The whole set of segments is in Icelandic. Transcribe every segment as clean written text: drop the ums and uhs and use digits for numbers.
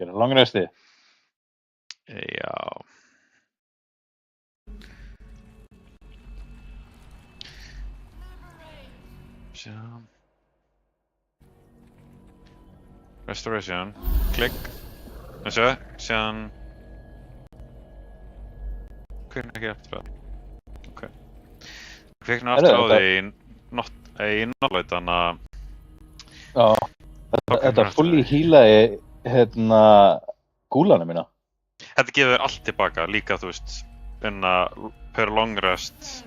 Gera langresti. Já. Sjá. Restoration. Klikk. Þessu, síðan... Hvernig ekki eftir það? Ok. Ég fikk nú aftur á því í náttúruleitana... Já, þetta fulli hílaði, gúlana mína. Þetta gefur allt tilbaka, líka þú veist, per long rest,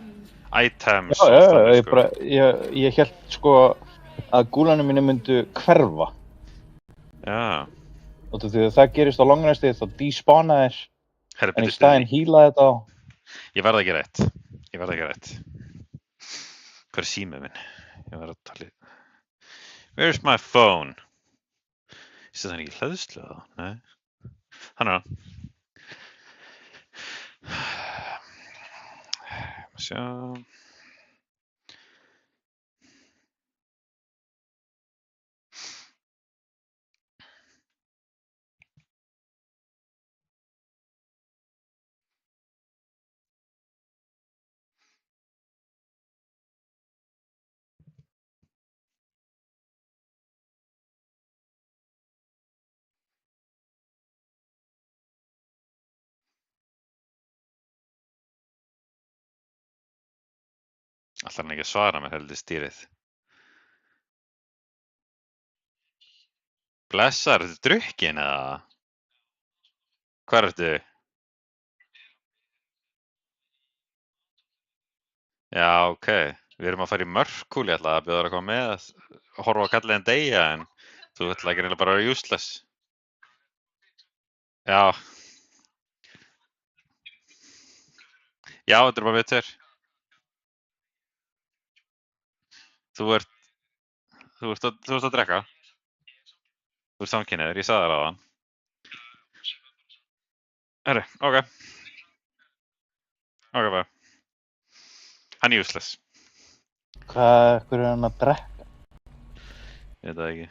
items og allt það, sko. Ég hélt sko að gúlana mína myndu hverfa. Já. Og því að það gerist á long resti þá despawnaðir, en í staðinn hílaði þetta á. Ég verð ekki rétt. Hver er símið minn? Ég verð að tala í... Where's my phone? Þessi það ekki hlæðslu eða? Nei. Hann er hann. Sjá... Ætlar hann ekki að svara mér heldur stýrið. Blessar, ertu drukkin eða? Hvar ertu? Já, ok. Við erum að fara í Mörkúl, ég ætla að bjóða þér að koma með, horfa á kalliðin deyja, en þú ætla ekki reynilega bara að vera useless. Já. Já, þetta er bara við tveir. Þú ert að drekka. Þú ert samkynniður, ég sagði þér áðan. Herri, ok. Ok, bara. Hann er useless. Hver er hann að drekka? Ég veit það ekki.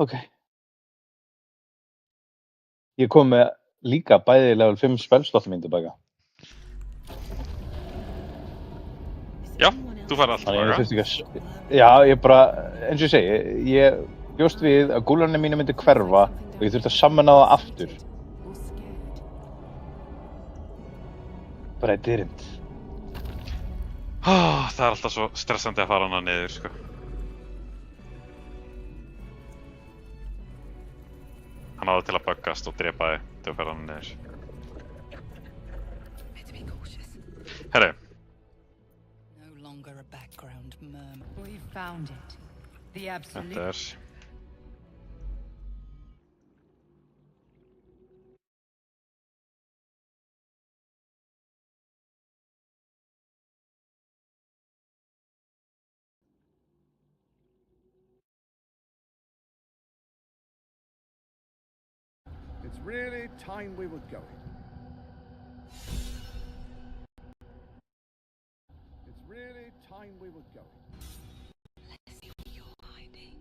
Ok. Ég kom með líka bæði level 5 spellslottum mín tilbaka. Já, þú fær allt tilbaka. Já, ég bara, eins og ég segi, ég bjóst við að gúlarnir mínu myndi hverfa og ég þurfti að sammana það aftur. But I didn't. Það er alltaf svo stressandi að fara hana niður, sko. Hann áður til að buggast og drepa þig til að fara hana niður. Herri. Þetta er... It's really time we were going. It's really time we were going. Let's see what you're hiding.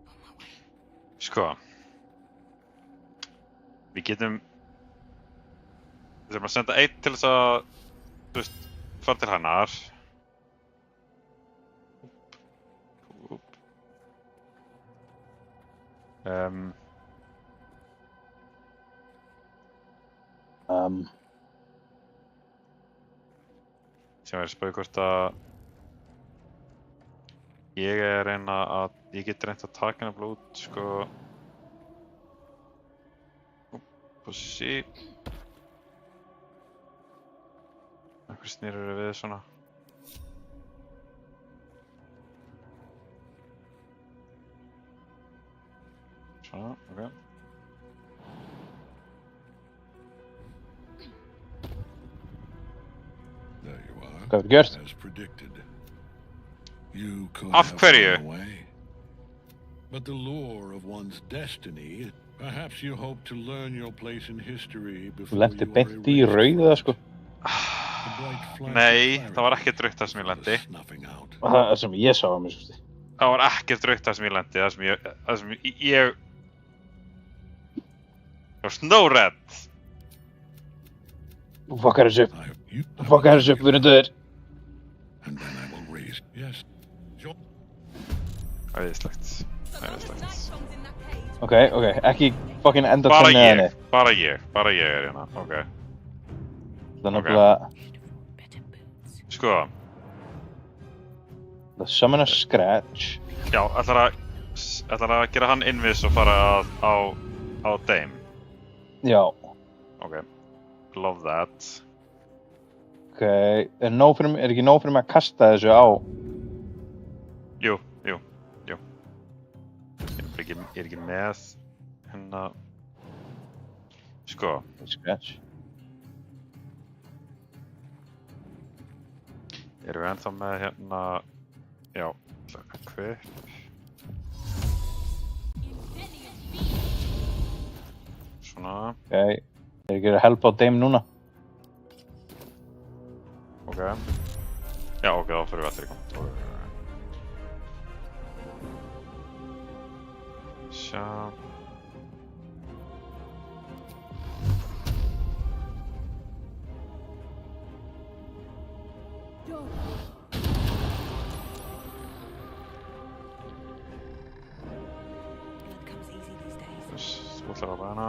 On my way. Sko. Við þurfum að senda einn til þess að, þú veist, fara til hennar. Sem er spöð hvort að ég er að reyna að, ég get reynt að taka hennar blóð, sko. Pussi. Akkur snýrur við svona. Svona, ok. There you are. Hvað er gert? As predicted. You could Af have hverju? gone away. But the lore of one's destiny, perhaps you hope to learn your place in history before Þú lenti you are beint í erased rauða, from it. sko. A bright flash Nei, of það var clarity ekkert rautt þar sem ég lendi. was snuffing out. Það sem ég sá að mér svo sti. Það var ekkert rautt þar sem ég lendi, það sem ég... There was no red. Þú fokkar þessu upp, You þú fokkar þessu upp, við erum döðir. and then I will raise. Yes. Æðislegt. Æðislegt. Ok, ekki fucking enda Bara tennið henni. ég, bara ég er hérna, ok. Það er náttúrulega, Better boots. Sko, the summon a scratch. já, ætlar að gera hann invis og fara á Dame. Já, Ok, love that. ok, er ekki nóg fyrir mig að kasta þessu á? Jú. Ég er ekki með hérna... Sko, Scratch. erum við ennþá með hérna... Já, quick. Svona, Ok, er ekki að helpa á Dame núna? ok. Já, ok, þá fyrir við allir í kontúr. Sjá. Blood comes easy these days. Þú ætlar að bana.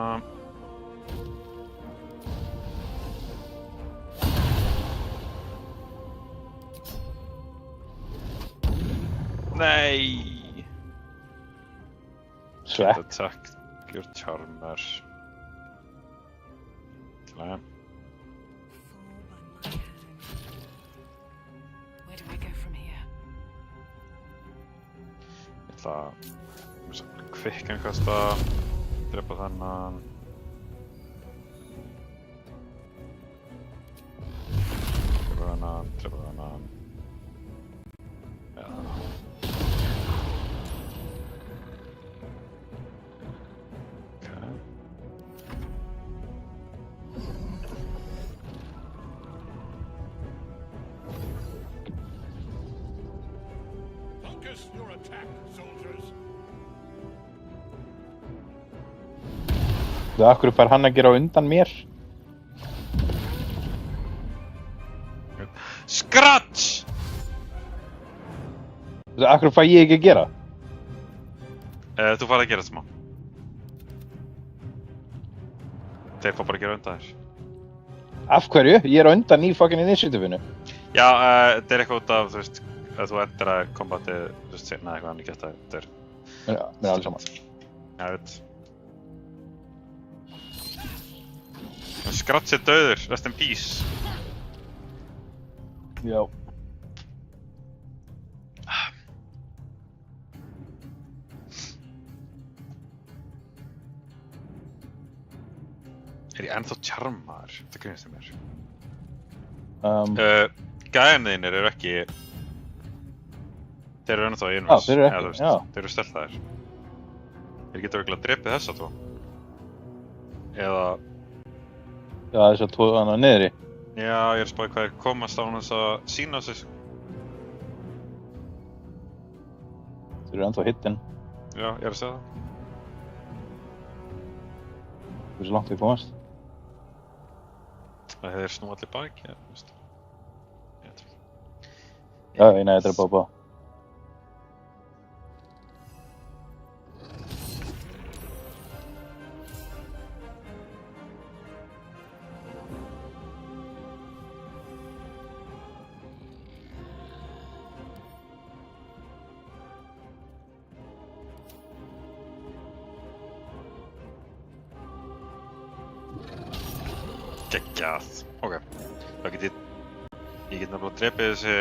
Nei! Svepp. Attack your charmer. Klar. Fall by my hand. Where do I go from here? Ég ætla að kvikkan kasta, drepa þennan. Drepa þennan. Já. Okay. Focus your attack, soldiers. Þú, af hverju fær hann að gera á undan mér? Scratch! Þú, af hverju fæ ég ekki að gera? Þú farið að gera þetta smá. Þeir fá bara að gera undan þér. Af hverju? Ég er á undan í fucking initiativinu. Já, þetta er eitthvað út af, þú veist, að þú endur að kombatið, þú veist, sérna eitthvað hann ekki eftir þetta er. Mér er alveg saman. Já, ég veit. Scratch er dauður, rest in peace. Já. Er ég ennþá charmaður? Þetta grínast í mér. Gæðinir eru ekki... Þeir eru ennþá í Já, þeir eru ekki, þú veist, já. Þeir eru steltaðir. Þeir geta örugglega drepið þessa tvo. Eða... Já, þess að tvo hana niðri. Já, ég er að spáði hvað er komast á þess að sína sig. Þeir eru ennþá hittin. Já, ég er að segja það. Hversu langt við komast? Það hefur snúið allir baki, ja, þú veist. Ég veit ekki. Já, nei, þetta er bara. Geggjað. Ok. Þá get ég get nefnilega drepið þessi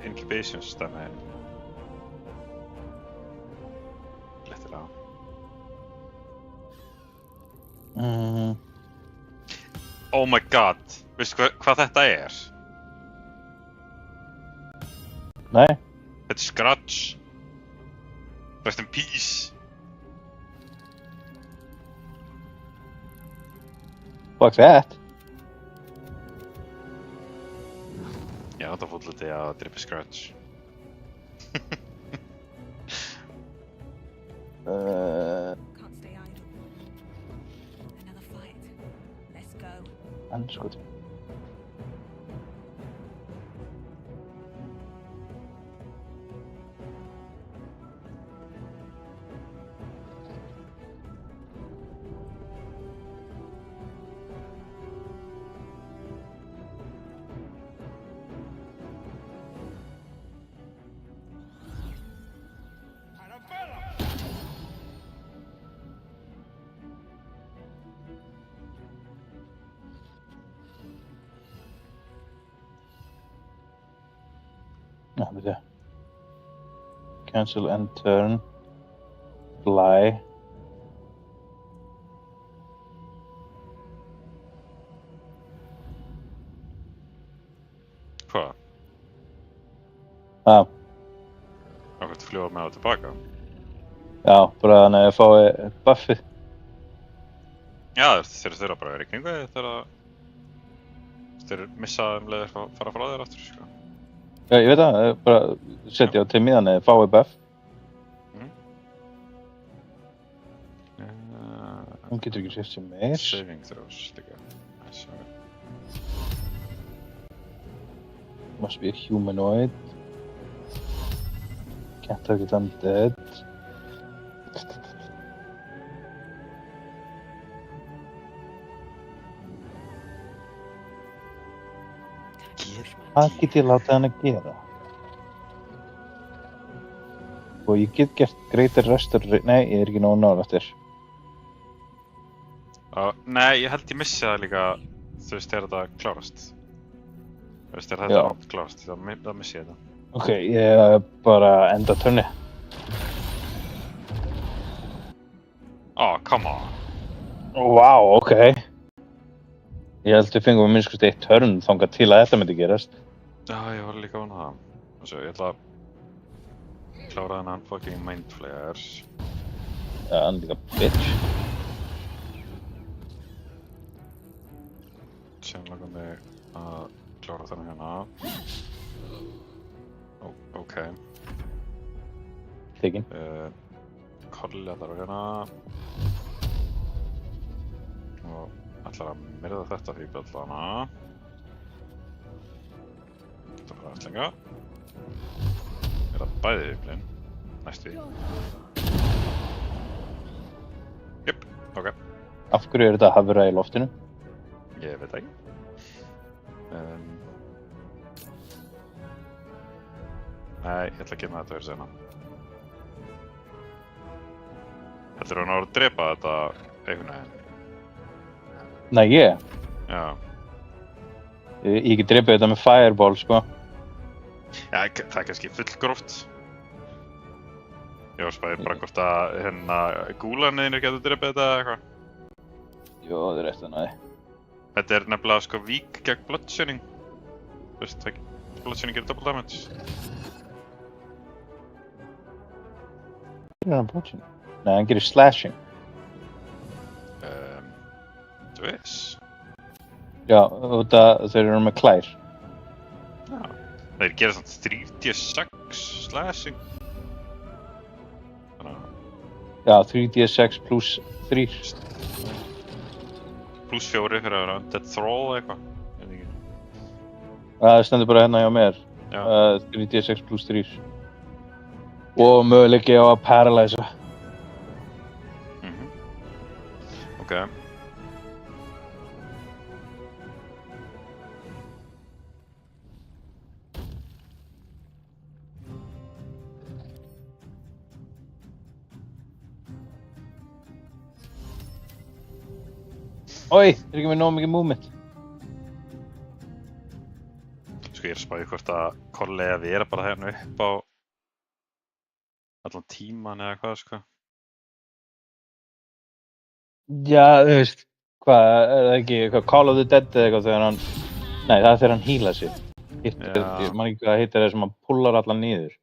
incubation stæmi. Léttilega. Oh my god. Veistu hvað þetta er? Nei? Þetta er Scratch. Rest in peace. Fuck that. áttafólliti að drippi scratch. Can't stay idle. Another fight. Let's go. Andskot. Já, byrja. Cancel end turn. Fly. Hvað? Ah, Ákvæmt fljúa með og tilbaka? já, bara þannig að ég fái buffið. Já, þeir þurfa bara að vera í kringu þegar þeir missa leðir fara frá þér aftur, sko. Já, ég veit það, bara setja á til miðan eða fái buff. Hún getur ekki sett sér meir. Saving throws líka. Nice, ok. Must be a humanoid. Can't target undead. Hvað get ég látið hann að gera? Og ég get gert greater restoration. Nei, ég er ekki nógu nálægt þér. Nei, ég held ég missi það líka, þú veist, þegar þetta klárast. Þú veist, þegar Já. þetta klárast, þá missi ég þetta. Ok, ég bara enda törni. Come on. Vá, ok. Ég held við fengum að minnskust eitt törn þangað til að þetta myndi gerast. Já, ég var líka vona það. Þessu, ég ætla að klára þennan fucking mindflayer. Já, hann er líka bitch. Síðan langar mig að klára þennan hérna. Ok. Tekin. Kolli allar á hérna. Og ætlar að myrða þetta fíkbjallana. Þetta fara aðeins lengra. Myrða bæði fíklinn. Næstu því. Jöp, ok. Af hverju er þetta að hafra í loftinu? Ég veit ekki. Nei, ég ætla að gema þetta fyrir sena. Heldur þú að að drepa þetta einhvern veginn? Nei, ég. Já. Ég get drepið þetta með fireball, sko. Já, það er kannski fullgróft. Ég var spæðið bara hvort að hérna gúlanir getur drepið þetta eða eitthvað. Jó, það er rétt að næði. Þetta er nefnilega sko vík gegn bloodshining. Þú veist, bloodshining gerir double damage. Hvað er hann blotching? Nei, hann gerir slashing. Þú veist. Já, út að þeir eru með klær. Já. Þeir gera svona 3d6 slashing. Þannig að Já, 3d6 plus 3. pluss 4 fyrir að vera undead thrall eitthvað. Ég veit ekki. Það stendur bara hérna hjá mér. Já. 3d6 plus 3. Og möguleiki á að paralysa. Ok. Oj, er ekki með nóg mikið movement. Sko ég er að spáði hvort að Kolli að vera bara hérna upp á allan tíman eða hvað sko. Já, þú veist, hvað, er það ekki eitthvað Call of the Dead eða eitthvað þegar hann... Nei, það er þegar hann healar sig. Ég man ekki hvað heitir það sem hann pullar allan niður.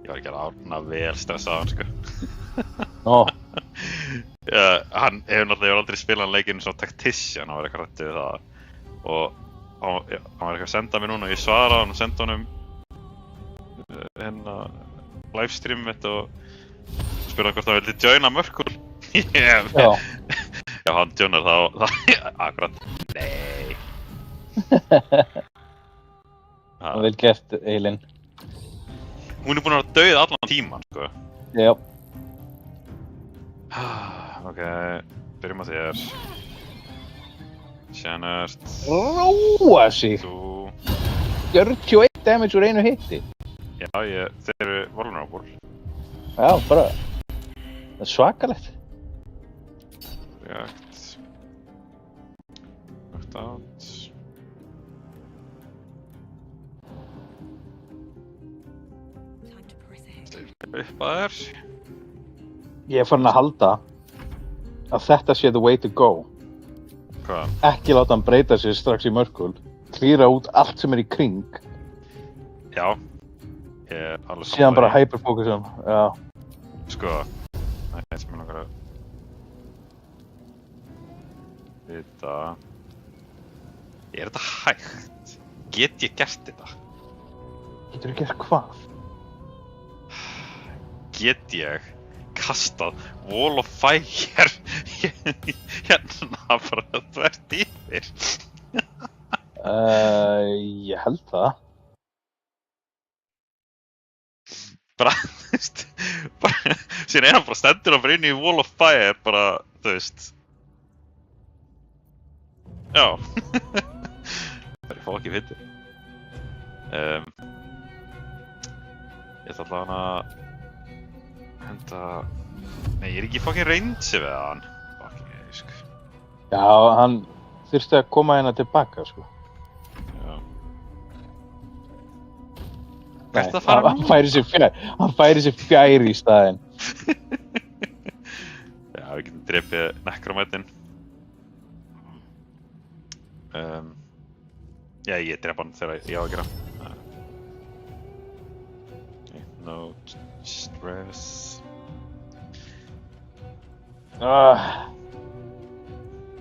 Ég var ekki að Árna vel stressaðan, sko. Nó, Hann hefur náttúrulega aldrei spilað leikinn svona tactician, hann var eitthvað rættið við það. Og hann var eitthvað að senda mér núna, ég svaraði hann og sendi honum hérna livestream mitt og spurði hann hvort hann vildi joina Mörkul. já. Já, hann joinar þá akkurat, nei. Það vel gert, Eilin. Hún er búin að vera dauð allan tíman, sko. Já. Ok, byrjum á þér. Sjænert, Róa sig! þú... 41 damage úr einu hitti. Já, þeir eru vulnerable. Já, bara... Það er svakalegt. React. Knocked out. Time to press ahead. Upp að þér. Ég er farin að halda að þetta sé the way to go. Hvað? Ekki láta hann breyta sér strax í Mörkul. Klíra út allt sem er í kring. Já. Ég er alveg Síðan bara sammála því. hyperfókusum. Já. Sko, það er eitt sem ég langar að vita. Er þetta hægt? Get ég gert þetta? Geturðu gert hvað? Get ég kastað Wall of Fire hérna bara þvert yfir? Ég held það. Bara, þú veist, bara, síðan er hann bara stendur hann bara inn í Wall of Fire, bara, þú veist. Já. Það er fokið fyndið. Ég ætla allavega að henda... Nei, ég er ekki fokið reynsi við hann. Fokið, sko. Já, hann þurfti að koma hérna tilbaka, sko. Já. Hvert að fara hann færi sér fjær í staðinn. Já, við getum drepið Necromætin. Já, ég drep hann þegar ég á að gera. No stress.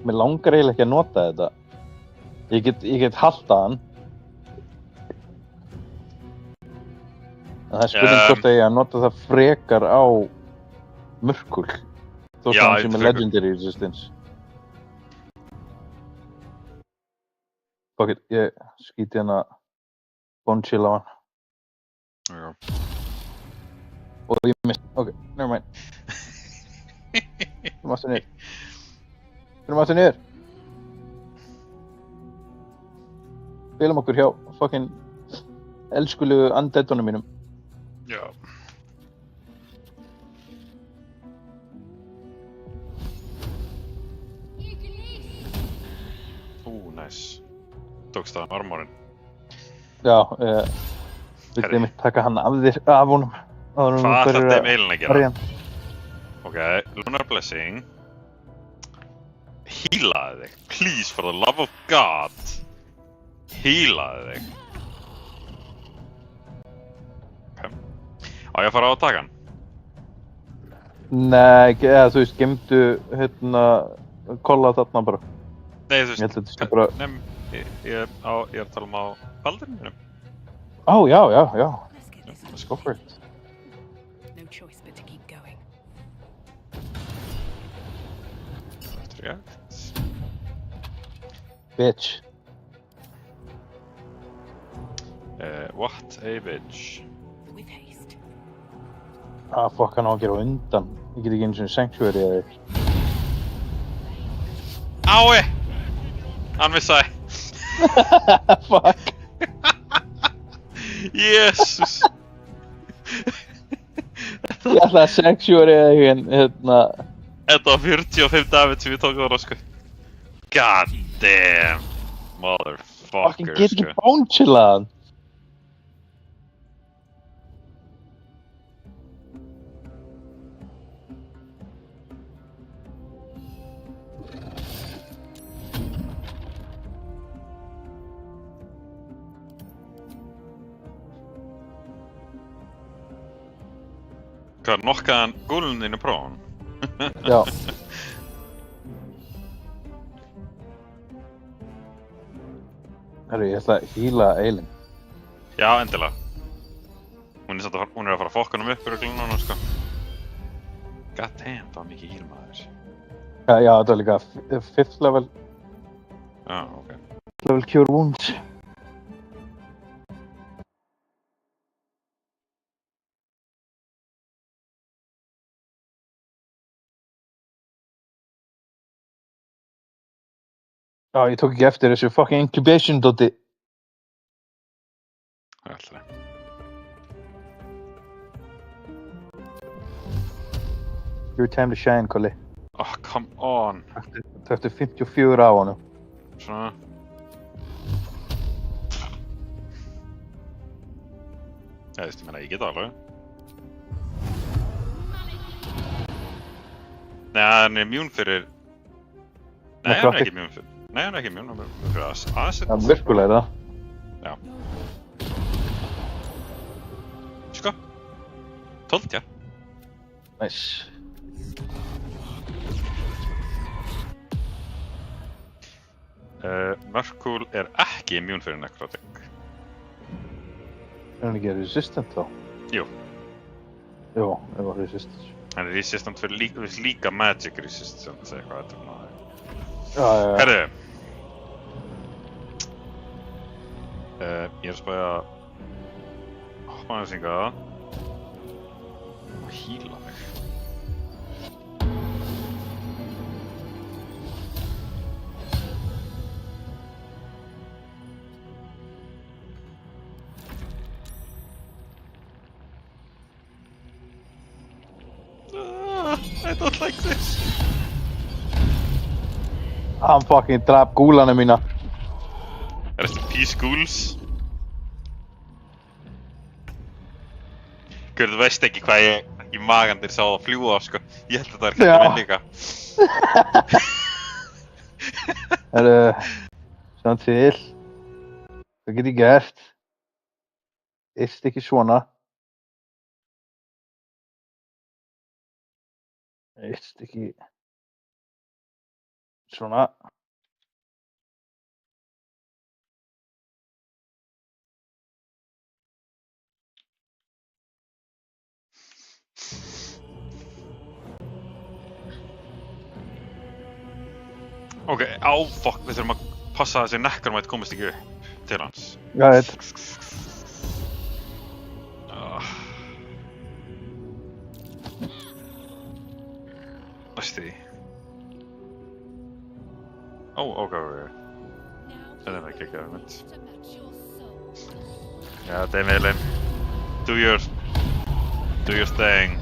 Mér langar eiginlega ekki að nota þetta. Ég get haltað hann. En það er spurning hvort að ég að nota það frekar á Mörkul. Þó Já, sem hann sé með frekar. legendary resistance. Fuck it, ég skýti hérna bone chill á hann. Já. Og ég mist, ok, never mind. Fyrir aftur niður. Fyrir aftur niður. Spilum okkur hjá fucking elskulugu undeadunum mínum. Já. Nice. Tókst það armorinn. Já, vildi Herri. ég mitt taka hann af honum. Hvað ætlaði þeim eiginlega að gera? Arjan. Ok, Lunar Blessing. Healaði þig. Please, for the love of God. Healaði þig. Ok. Á ég að fara á að taka hann? Nei, eða þú veist, gemdu hérna kolla þarna bara. Nei, þú Ég held veist. að þetta sé bara... Nei, ég er að tala um á Baldurinn mínum. Ó, já. Let's get this Let's go for it. No choice but to keep going. React. Bitch. What a bitch. With haste. Fuck, hann á að gera á undan. Ég get ekki einu sinni sanctuary eða þig. Ái! Hann missaði. Fuck. Jesus! Ég ætla að sanctuary eða þig en hérna... Þetta var 45 David sem ég tók þarna, sko. God damn. Motherfucker, Fucking get ekki sko. bone chillað hann. Hvað, nokkaðan gúlun þínu prófun? Já. Herru, ég ætla að hýla Eilin. Já, endilega. Hún er að fara að fokka hann upp örugglega núna, sko. God damn, það var mikið hýl maður. Já, þetta var líka 5th level, Já, ok. level Cure Wounds. Já, ég tók ekki eftir þessu fucking incubation doti. Það er alltaf. Your time to shine, Colli. Oh, come on. Þetta er 54 á honum. Svona. Ég meina, ég get alveg. Nei, hann er immune fyrir... Nei, hann er ekki immune fyrir... Nei, hann er ekki immune, hann er fyrir acid. Það er virkulega það. Já. Sko. 12, já. Nice. Mörkúl er ekki immune fyrir necrotic. Er hann ekki resistant þá? Jú. Jú, það var resistant. Hann er resistant fyrir líka magic resistant, eða eitthvað þetta er náðu. Já. Herðu. Ég er að spæja að hoppa aðeins hingað og hýla mig. I don't like this. Hann fucking draf gúlana mína. Rest in peace, ghouls. Guður, þú veist ekki hvað ég í magandir sá það fljúa, sko. Ég held að það ekki minn líka. Herru, svona til. Hvað get ég gert? Eitt stykki svona. Eitt stykki svona. Ok, fuck, við þurfum að passa að þessi necromite komist ekki upp til hans. Já, þetta. Næstu því. Ok. Þetta er ekki að mynd. Já, Damelin. Do your thing.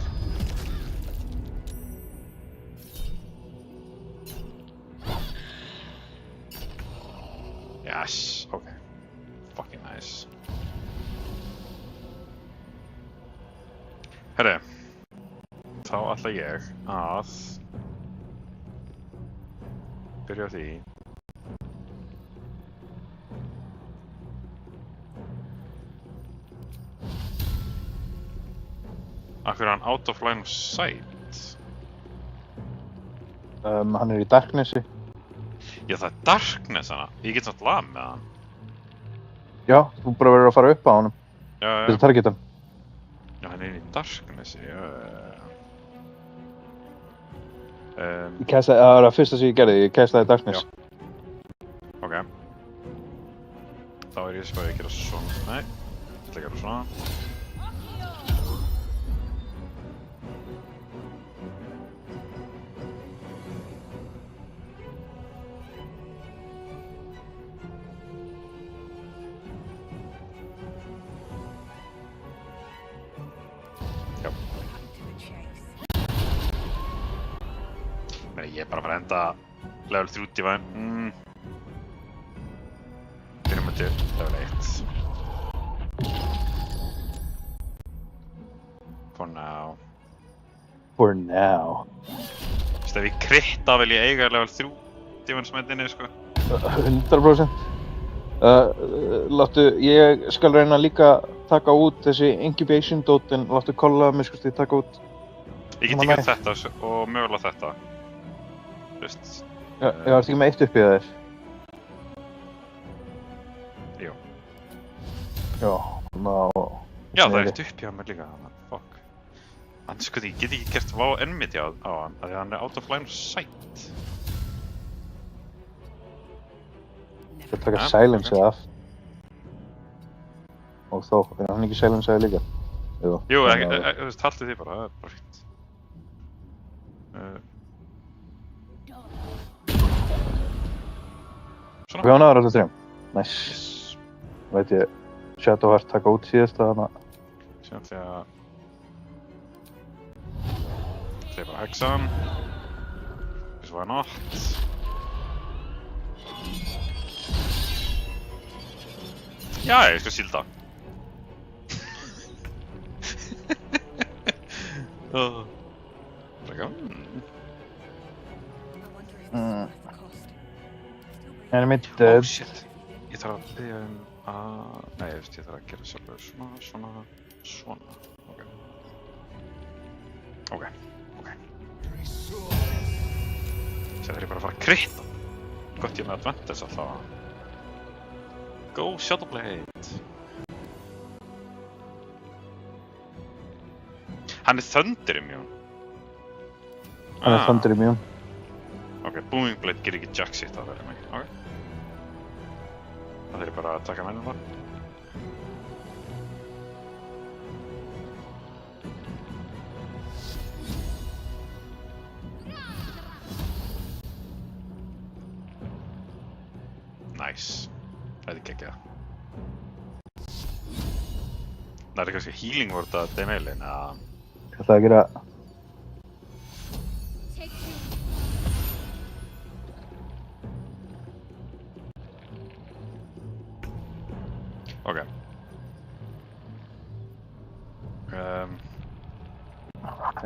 Yes, okay. Fucking nice. Herri, þá ætla ég að byrja á því af hverju er hann out of line of sight? Hann er í Darknessi. Já, það er Darkness hana. Ég get samt lag með hann. Já, þú bara verður að fara upp á honum. Já. Til að targeta hann. Já, hann er inn í Darknessi, já. Ég kæstaði, það var það fyrsta sem ég gerði, ég kæstaði Darkness. Já. Ok. Þá er ég spæðið að gera svona. Nei, ég ætla að gera svona. Ég er bara að fara að enda level 3 divine. Byrjum að til level 1. For now. For now. Vist ef ég kritta vil ég eiga level 3 divine smættinni, sko. 100%. Láttu, ég skal reyna líka taka út þessi incubation dot en láttu kolla að mér skusti taka út Ég get ekki þetta og mögulega þetta. Þú veist. Ég var ekki með eitt upp í þér. Jú. Já, ná... Já, það er eitt upp hjá mér líka, fuck. Hann sko ég get ekki gert vá ennmiti á hann, af því hann er out of line of sight. Ég taka silenceið af. Og þó, er hann ekki silenceið líka? Jú, þú veist, haldið því bara, það er bara fínt. Svona. Við hann aðra allir 3. Nice. Yes. Veit ég, Shadowheart taka út síðast að hana. Síðan því að... Það er bara hexan. Because why not? Já, ég skal sílda. En mitt Oh shit. Ég þarf að biðja að... Nei, ég þarf að gera sjálfur svona. Ok. Sér þarf ég bara að fara að kritta. Gott ég með advantage alltaf. Go Shadowblade. Hann er Thunder Immune. Hann er Thunder Immune. Ok, Booming Blade gerir ekki jack shit á það, ok. Það þarf ég bara að taka mennum bara. Nice. Það er geggjað. Það er kannski healing word að Demaelin, eða... Hvað það að gera? Ok.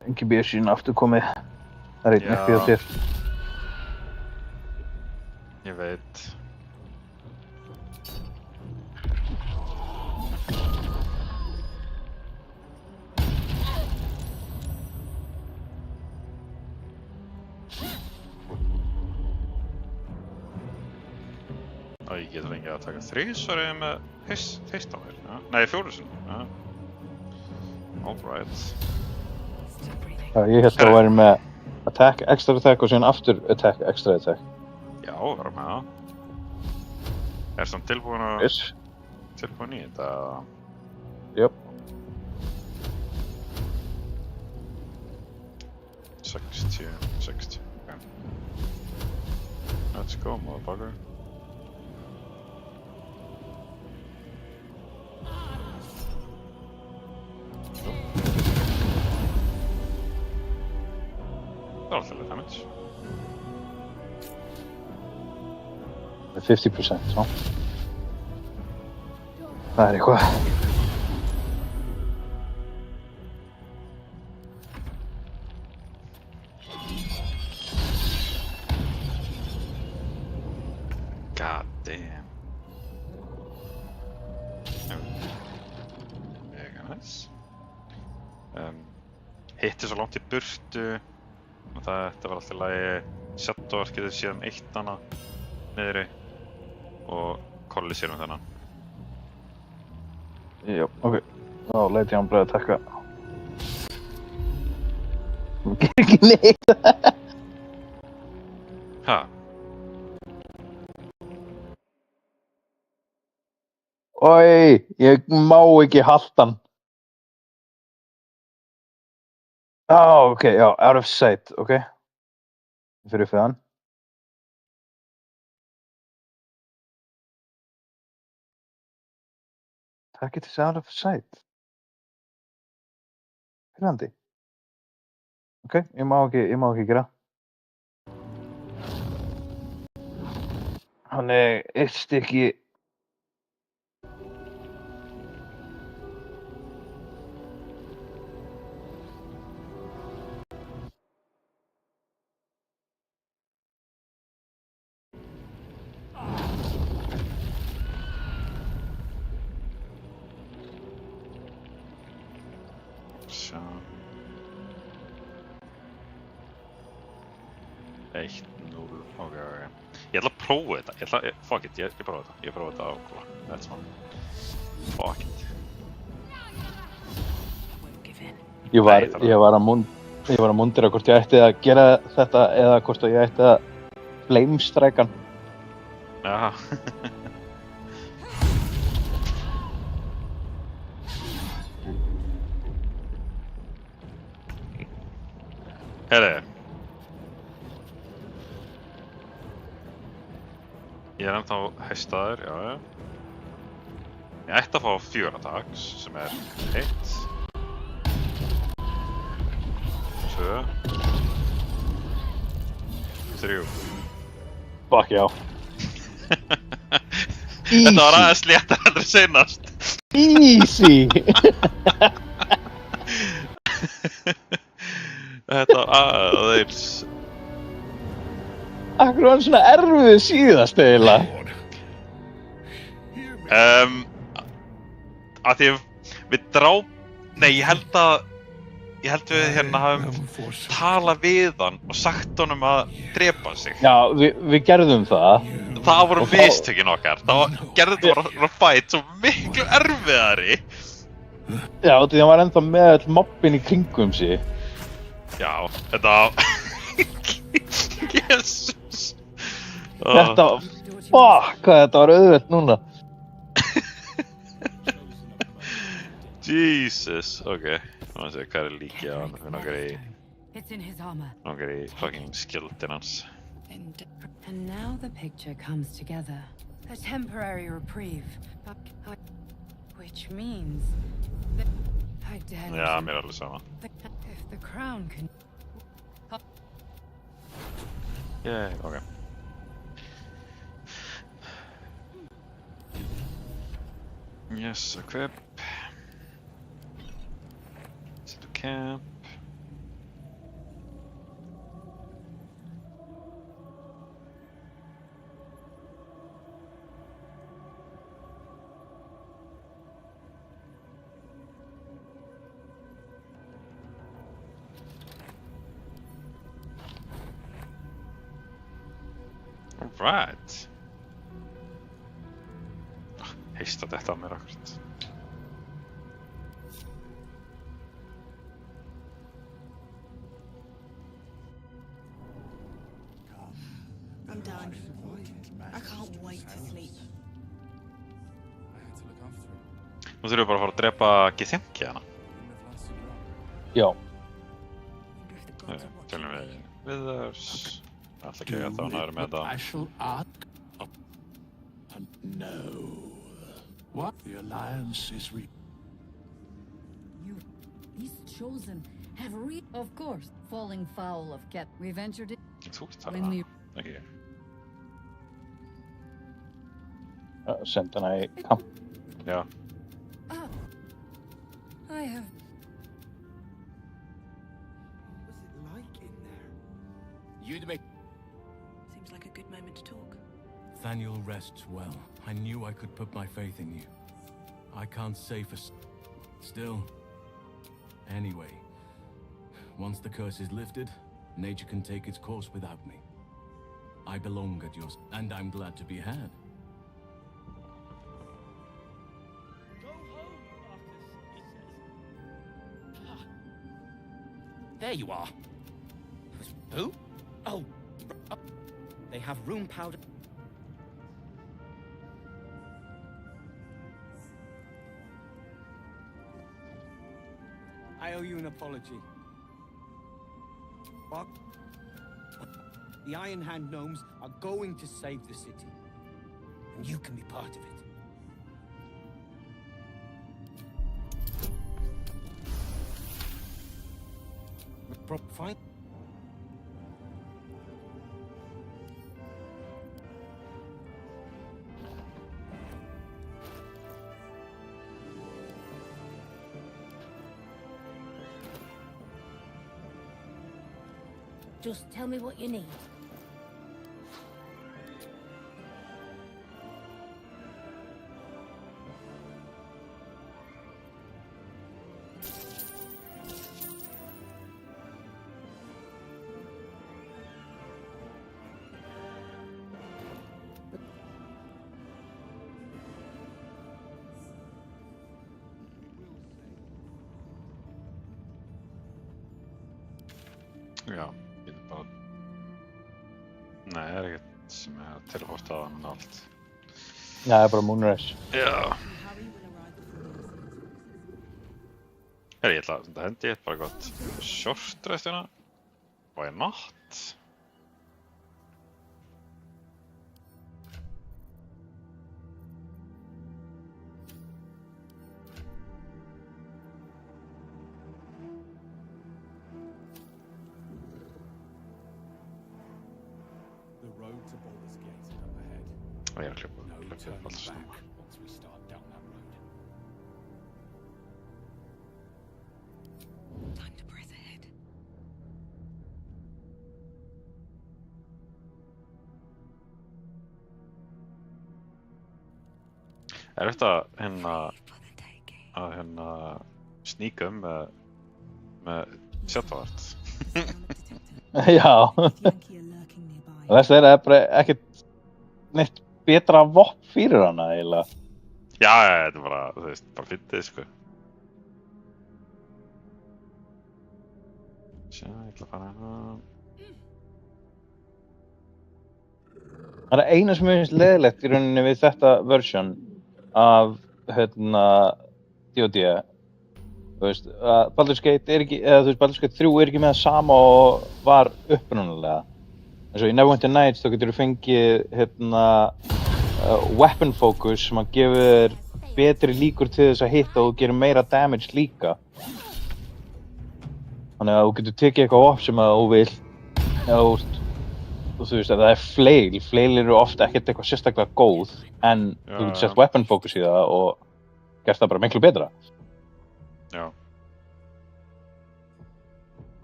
Incubation aftur komið. Það er einn uppi á þér. Ég veit. Og ég get fengið að taka 3 svarið með fyrst á mér, ja. Nei, 4 sinni, ja. Alright. Já, ég held að það væri með attack, extra attack og síðan aftur attack, extra attack. Já, vera með það. Er samt tilbúin að... Tilbúin í þetta? Jöp. 60, ok. Let's go, motherfucker. Það var alltaf damage. 50%, svo. Það er eitthvað. God damn. Mega nice. Hitti svo langt í burtu. Og þetta var alltaf í lagi. Shadowheart getur síðan eitt hana niðri. Og Colli sér þennan. Jú, ok. Þá leit ég hann bara að taka. Hún gerir ekki neitt. Ha? Oj, ég má ekki halda hann. Ok, já, out of sight, ok. Fyrir hann. Það getur sig out of sight. Fyrrandi. Ok, ég má ekki gera. Hann er eitt stykki. 1-0, ok. Ég ætla að prófa þetta, fuck it, ég prófa þetta, ég prófa þetta á okkur. That's fine. Fuck it. I won't give in. Ég var að mundira hvort ég ætti að gera þetta eða hvort ég ætti að flamestrækan. Jaha. Herri. Ég ennþá hæstaður, já. Ég ætti að fá 4 attacks, sem 1, 2, 3. Fuck já. Þetta var aðeins léttar heldur seinast. Easy! Þetta var aðeins. Akkur var hann svona erfið síðast eiginlega. Að því við nei, ég held við hérna hafum talað við hann og sagt honum að drepa sig. Já, við gerðum það. Það voru mistökin okkar. Gerðum þetta bara fight svo miklu erfiðari. Já, því hann var ennþá með all mobbin í kringum sig. Já, þetta Jesus. Þetta, fuck, hvað þetta var auðvelt núna. Jesus, ok. Má sé hvað líkið á hann. Við It's in his armor. nokkar í fucking skildin hans. And now the picture comes together. A temporary reprieve. Which means that I dare not. Já, mér er alveg sama. If the crown can. Yay, ok. Yes, equip. Set to camp. Alright. Heista þetta á mér akkurat. I'm done. I can't wait to sleep. Nú þurfum við bara að fara að drepa Githyanki hana. Já. Wonder if the gods are watching Tölum við me. Withers. Alltaf ekki að þá næður með þetta. I shall ask. No. What? The alliance is These chosen have of course, falling foul of Ket. We ventured it Þú ert when we. Ekki. Send hana í kamp. Já. I have. What's it like in there? You'd make Seems like a good moment to talk. Thaniel rests well. I knew I could put my faith in you. I can't say for still. Anyway, once the curse is lifted, nature can take its course without me. I belong at yours, and I'm glad to be had. Go home, Arcus, he says. There you are. Who? Oh, they have room powder. I owe you an apology. What? The Iron Hand gnomes are going to save the city, and you can be part of it. Fine. Just tell me what you need. Já, getur bara... Nei, það er ekkert sem er að teleporta á hann allt. Já, það er bara Moonrise. Já. Harry will arrive before this. Herri, ég ætla að hendi eitt bara gott short restina. Why not? The road to Baldur's Gate is up ahead. Og ég er að klippa No alltaf turning snemma. back once we start down that road. Time to press ahead. Er þetta For the taking. að sníka með setavart? Já. Yankee are lurking nearby. Þessi er bara ekkert neitt betra vopn fyrir hana, eiginlega. Já, þetta er bara, þú veist, bara fyndið, sko. Sjá, ég ætla að fara hérna. Það er eina sem finnst leiðilegt í rauninni við þetta version af, D&D. Þú veist, Baldur's Gate er ekki, eða þú veist, Baldur's Gate 3 er ekki með það sama og var upprunalega. En svo í Neverwinter Nights þá getur þú fengið, weapon focus sem að gefur betri líkur til þess að hitta og þú gerir meira damage líka. Þannig að þú getur tekið eitthvað off sem að þú vilt, og þú veist að það er flail eru ofta ekkert eitthvað sérstaklega góð, en þú getur sett weapon focus í það og gert það bara miklu betra. Já.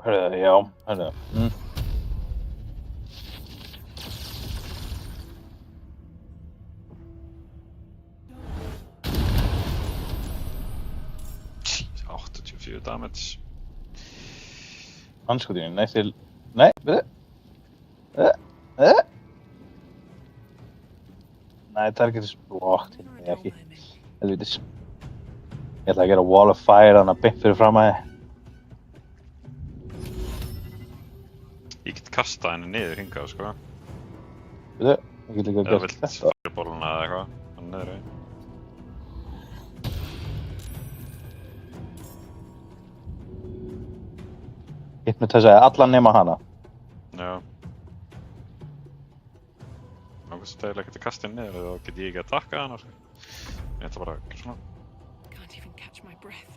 Hörðu, já, hörðu. Jeez, 84 damage. Hanskotinu, nei til... Nei, við... Nei, target is blocked, ég ekki. Helvítis. Ég ætla að gera wall of fire hana beint fyrir fram að þið. Ég get kastað henni niður hingað, sko. Við þau, ég get líka Eða gert vilt þetta. fireballuna eða eitthvað, hann niður. Hypnotisaði allan nema hana. Já. Nákvæmst að ég geti kastað henni niður, þá get ég ekki að takka hana, sko. Ég ætla bara að gera svona. Can't even catch my breath.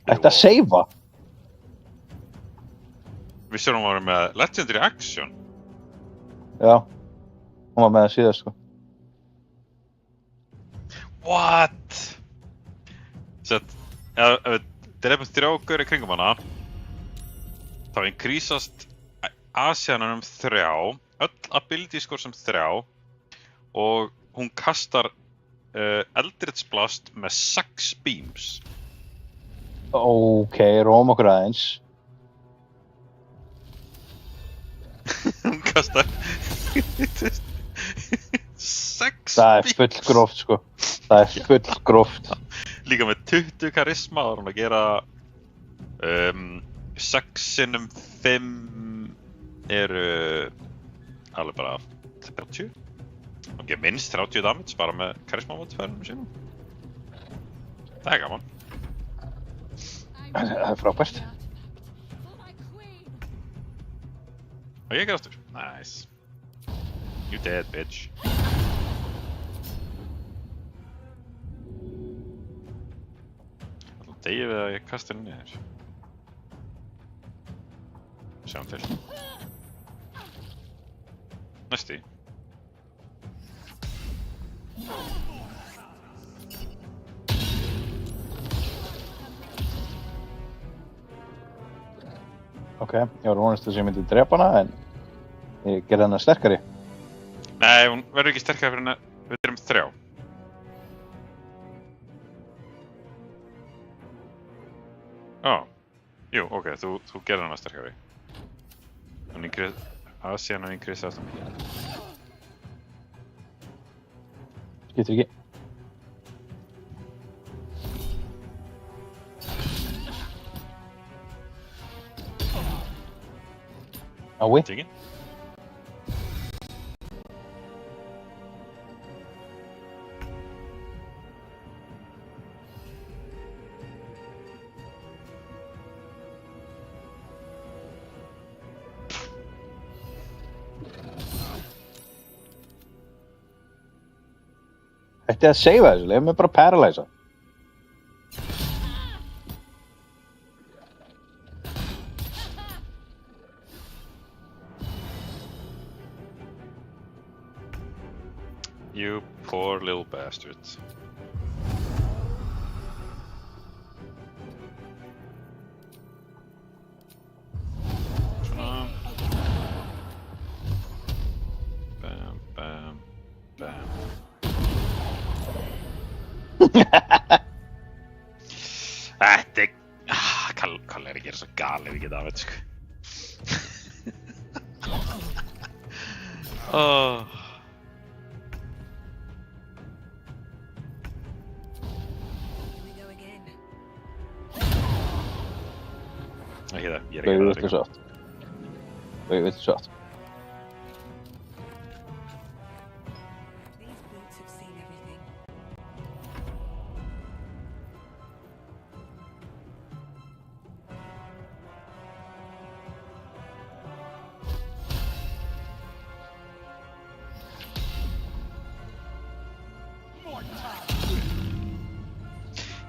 Ætti að seifa? Vissir hún var með Legendary Action? Já. Hún var með það síðast, sko. What? Sett, ef við drefum 3 gaur í kringum hana, þá increasast Asianan 3, öll ability score sem 3, og hún kastar Eldritch Blast með 6 beams. Ok, róm okkur aðeins. Hún kastar 6 Það er full gróft, sko. Það er full gróft. Líka með 20 karisma, þá er hún að gera 6 sinnum 5 eru alveg bara 30. Hún gerir minnst 30 damage bara með karisma modifierinum sínum. Það er gaman. Það er frábært. Og ég ger aftur. Nice. You dead, bitch. Það deyja við að ég kasta henni niður. Sjáum til. Næsti. Ok, ég var vonast þess að ég myndi drepa hana, en ég gerði hana sterkari. Nei, hún verður ekki sterkari fyrir henni. Við erum 3. Jú, ok, þú gerði hana sterkari. Hún increase, Asian og increase stamina. Skiptir ekki. Ái. Tekin? Hætti að seifa þessu, leið mig bara að paralysa. You poor little bastard. Svona. Bam, bam, bam. Þetta er... Kalle er að gera svo galið við geta af þetta, sko. Ekki það, ég er ekki að Viltu sátt. Viltu sátt. These boots have seen everything.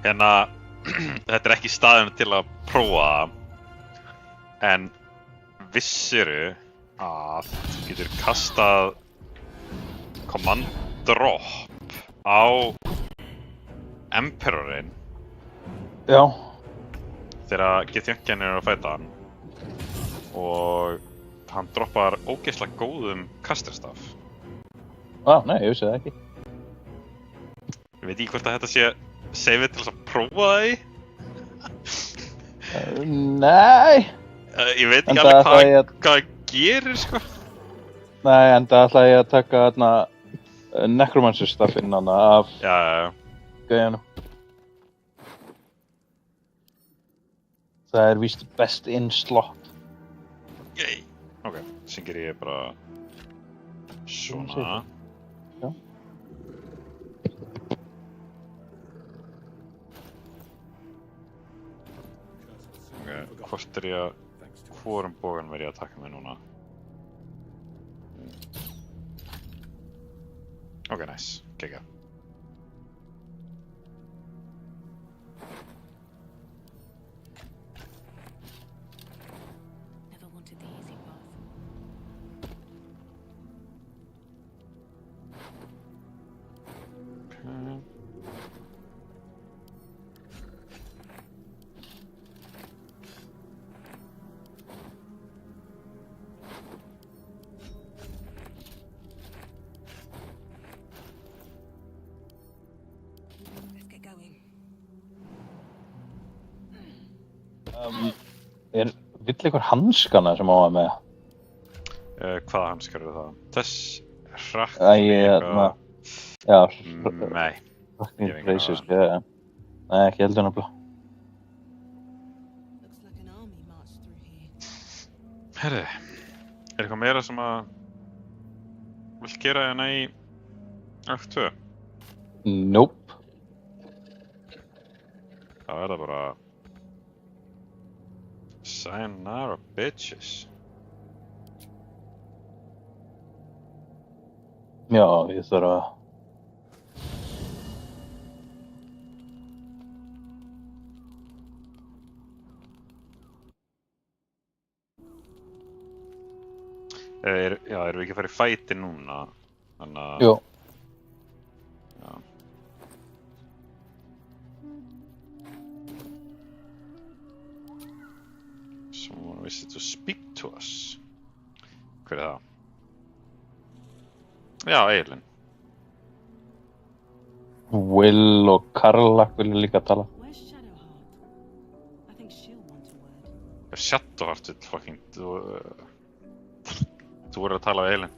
Hérna, þetta er ekki staðurinn til að prófa það, en vissiru að þú getur kastað command drop á Emperorinn Já. þegar Githyankian er að fæta hann og hann droppar ógeðslega góðum kastarstaf. Nei, ég vissi það ekki. Ég veit ekki hvort að þetta sé save-it til þess að prófa það í. Nei. Ég veit ekki Enda alveg ætlaði ég hvað það gerir, sko. Nei, enda ætlaði ég að taka þarna necromancer staffinn hana af gaujanum. Það er víst best in slot. Yay. Ok, sem ger ég bara svona. Já. Ok, hvort er ég að... Hvorum bógan verð ég að taka mig núna? Ok, nice. Kekja. Never wanted the easy path. Okay. Let's get going. Vill ykkur hanskana sem á að með? Hvaða hanskar eru það? Þess hrakk... Já, nei. Hrakknir braces, já. Nei, ekki heldur nefnilega. Looks like an army marched through here. Herri, er eitthvað meira sem að vilt gera hérna í akt 2? Nope. Það er það bara... Sayonara bitches. Já, ég þarf að... Já, erum við ekki að fara í fæti núna? Þannig að... Jú. Já. Someone wishes to speak to us. Hver er það? Já, Eilin. Will og Karlak vilja líka tala. Where's Shadowheart? I think Shadowheart vill fucking... Þú voru að tala við Eilin.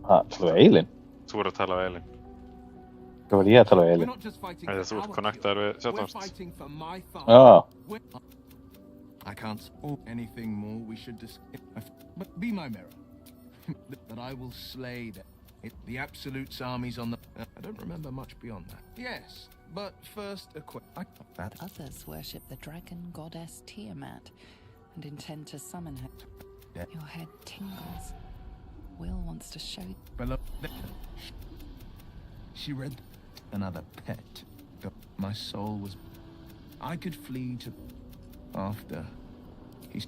Það var Eilin? Þú voru að tala við Eilin. Hvað var ég að tala við Eilin? Þegar þú ert connectaður við Shadowheart. Já. I can't say anything more we should discuss. But be my mirror. That I will slay the Absolute's armies on the... I don't remember much beyond that. Yes, but first a that. Others worship the dragon goddess Tiamat and intend to summon her. Yeah. Your head tingles. Will wants to show you. Below. She read another pet. My soul was... I could flee to... After... He's...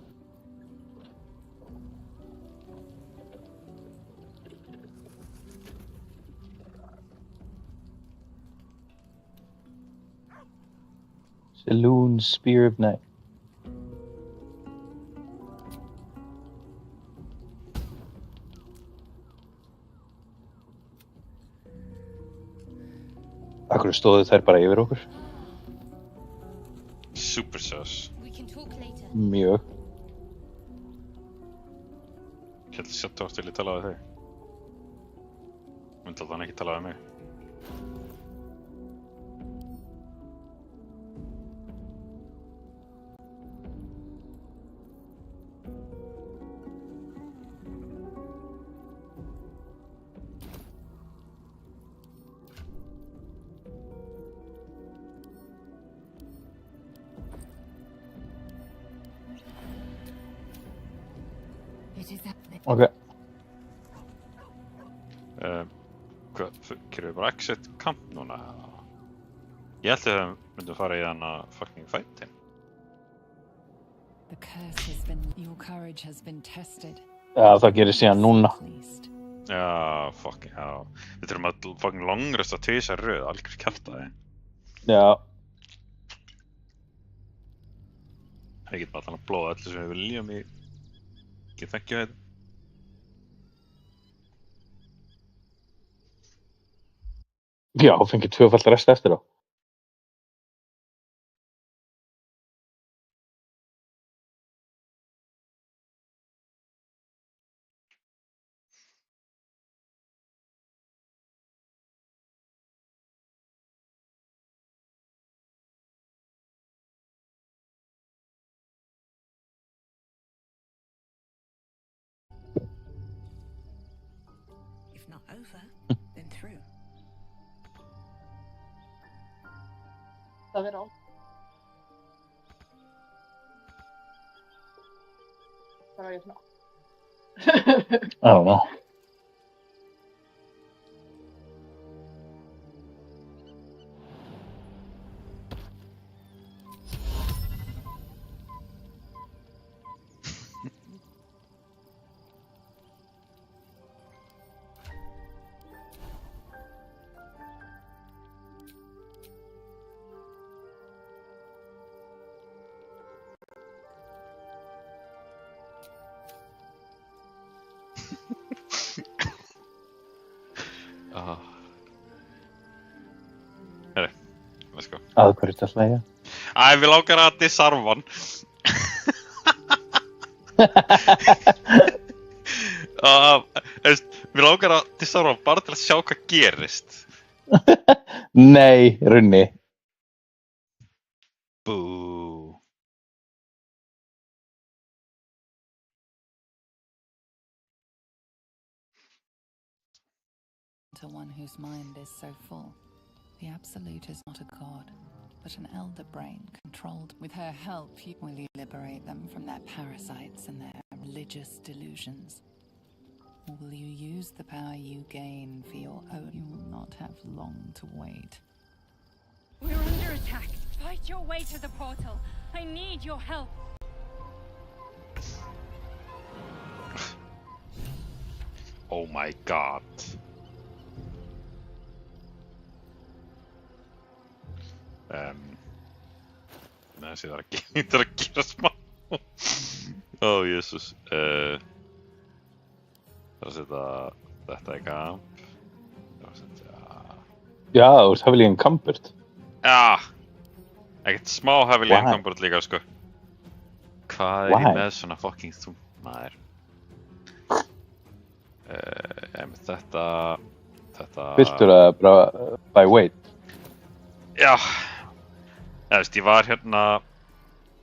Selûne's Spear of Night. Akkur stóðu þær bara yfir okkur? Super sus. Mjög. Ég held að Shadowheart vilja tala við þig. Myndi alltaf hann ekki tala við mig. Ok. Hvað, gerum við bara exit camp núna? Ég held að við myndum fara í hana fucking fightin. The curse has been... Your courage has been tested. Já, það gerir síðan núna. Já, fucking já. Við þurfum að fucking longresta tvisar röð, algjör kjaftaði. Já. Við getum alltaf að blóða öllu sem við viljum í... Ekki þekkja þetta. Já, fengið tvöfald rest eftir á. If not over, then through. Það er á. Það var ég svona. I don't know. Herri, let's go. Að hverju þetta hlæja? Æ, við langar að disarma hann. Við langar að disarma hann bara til að sjá hvað gerist. Nei, runni. Bú. To one whose mind is so full. The Absolute is not a god, but an elder brain controlled. With her help, will you liberate them from their parasites and their religious delusions? Or will you use the power you gain for your own? You will not have long to wait. We're under attack. Fight your way to the portal. I need your help. Oh my god. Þessi það er að gera smá. Ó, Jesús. Það er að setja þetta í kamp. Það er að setja... Já, þú ert heavily encumbered. Já. Ekkert smá heavily Why? encumbered líka, sko. Hvað er Why? ég með svona fucking þung maður? Þetta... Viltu það bara by weight? Já. Þú veist, ég var hérna...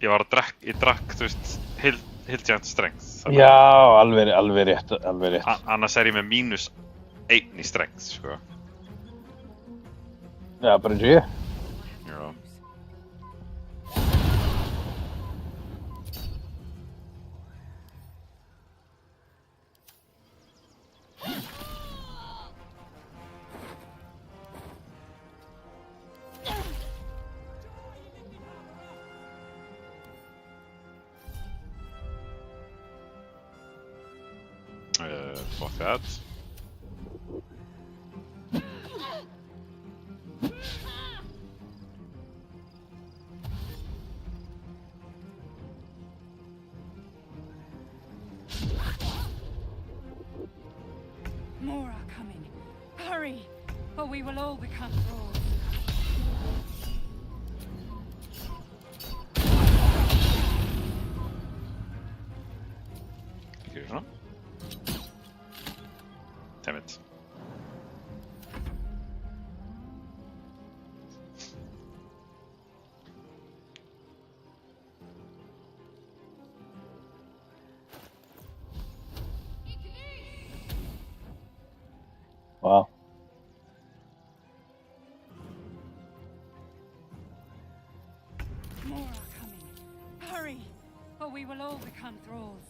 Ég drakk, þú veist, Hill-Giant Strength. Já, alveg rétt. Annars er ég með -1 í Strength, sko. Já, bara eins og ég. Já. Fuck that. More are coming. Hurry, or we will all become thralls. Gerir svona. Damn it. Wow. More are coming. Hurry, or we will all become thralls.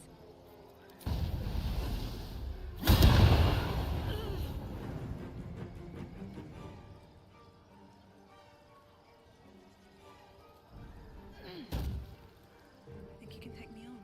Think you can take me on?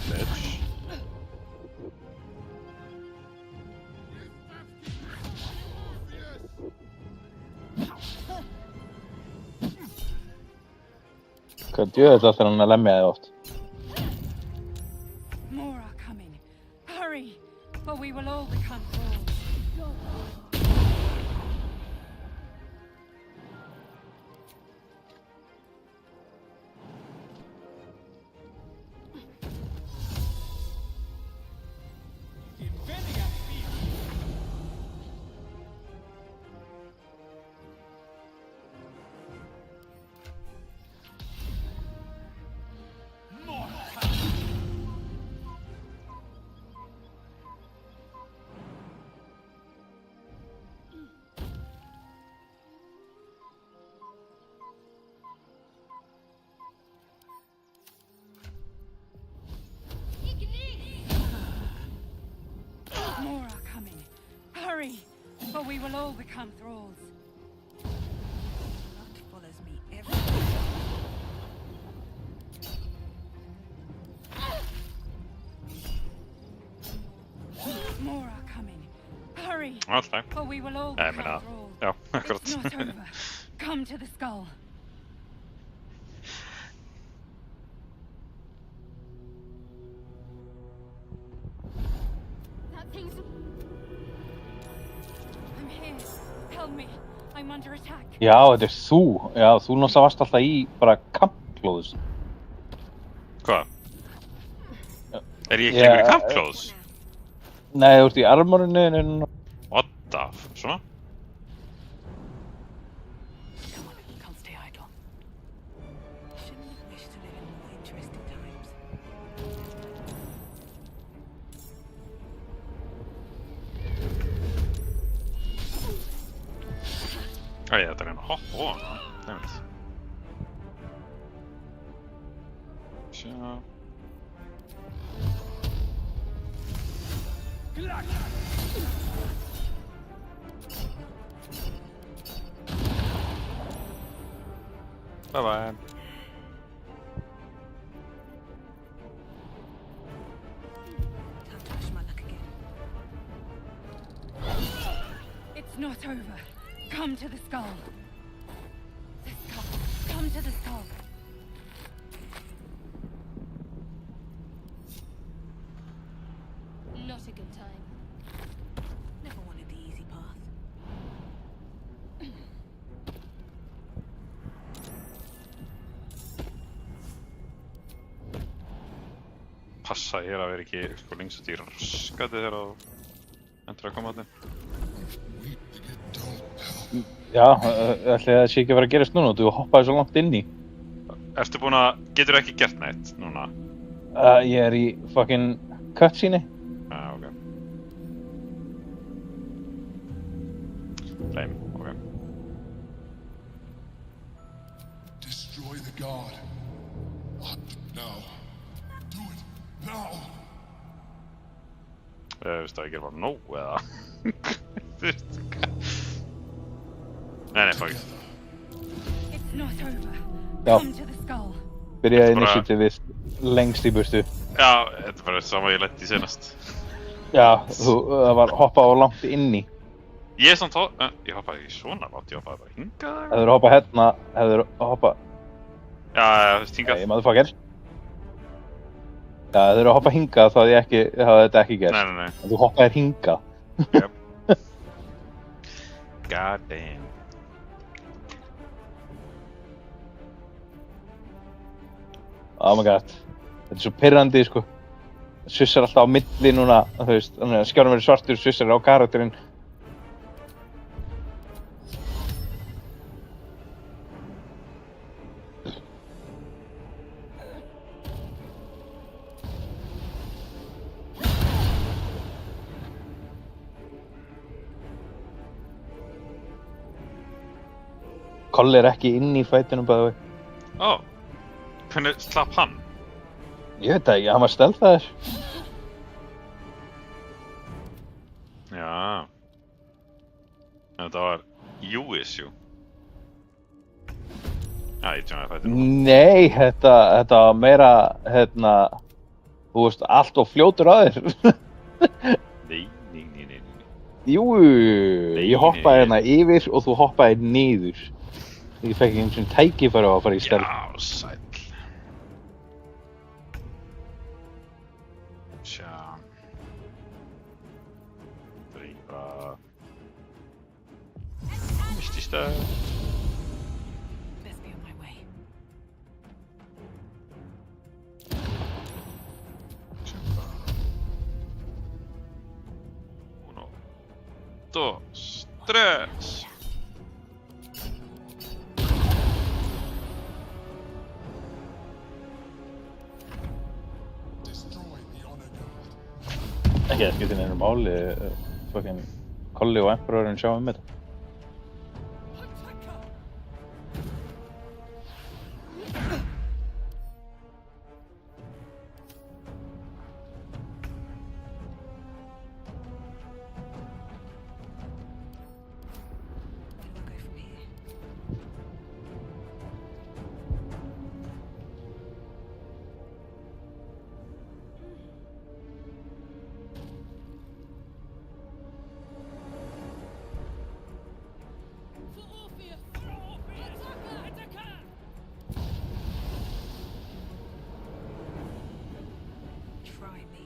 Ledge. Hvað djöðast alltaf hann að lemja þig oft? More are coming. Hurry, or we will all become thralls. More are coming. Hurry, or we will all become thralls. Blood follows me everywhere. More are coming. Hurry, Alltaf. or we will all Ég become meina, thralls. já, akkurat. It's not over. Come to the skull. That thing's... I'm here. Help me. I'm under attack. Já, þetta er þú. Já, þú náttúrulega varst alltaf í bara kampklóðus. Hvað? Já. Er ég ekki lengur í kampklóðs? Nei, þú ert í armorinu núna. What the f... Svona? Come on, you can't stay idle. Shouldn't have wished to live in more interesting times. Æ, þetta er hérna hopp ofan á. Damn it. Sjá. Bye bye. Time to push my luck again. It's not over. Come to the skull. The skull. Come to the skull. Not a good time. Never wanted the easy path. Passa hér að vera ekki sko lengst út í raskati þegar þú endur að koma þarna. Já, ætli það sé ekki að vera að gerast núna, þú hoppaði svo langt inn í. Ertu búinn að, getur ekki gert neitt núna? Ég er í fucking cutscene. Ok. Lame, ok. Destroy the god. Now. Do it. Now. Veist það ekki er bara nóg eða? Nei, fuck it. It's not over. Já. Come to the skull. Byrjaði Þetta bara- initiativið lengst í burtu. Já, þetta er bara sama ég lenti í senast. Já, það var hoppað á langt inn í. Ég er samt ég hoppaði ekki svona látt, ég hoppaði bara hingað eða? Hefur hoppað hérna, hefur hoppað... Já, þú veist hingað. Nei, motherfucker. Já, hefur hoppað hingað þá hefði þetta ekki gerst. Nei. En þú hoppaðir hingað. Yep. God damn. Oh my god. Þetta er svo pirrandi, sko. Sussar alltaf á milli núna, þú veist, þannig að skjárnum verið svartur, sussar á karakterinn. Kolli er ekki inn í fætinum, bæði. Ó, hvernig slapp hann? Ég veit það ekki, hann var stelðaður. Já. Þetta var U-issue. Já, ég tjónaði fætinu. Nei, þetta var meira, þú veist, allt og fljótur að þér. Nei. Jú, ég hoppaði hérna yfir og þú hoppaði niður. Ég fekk ekki eins og tækifæri á að fara í stelð. Já, sæll. Tja. Drífa. Misti stöð. Best be on my way. Uno, dos, tres. Ekki að skipta neina máli, fucking Kolli og Emperorinn sjá þetta. Try me.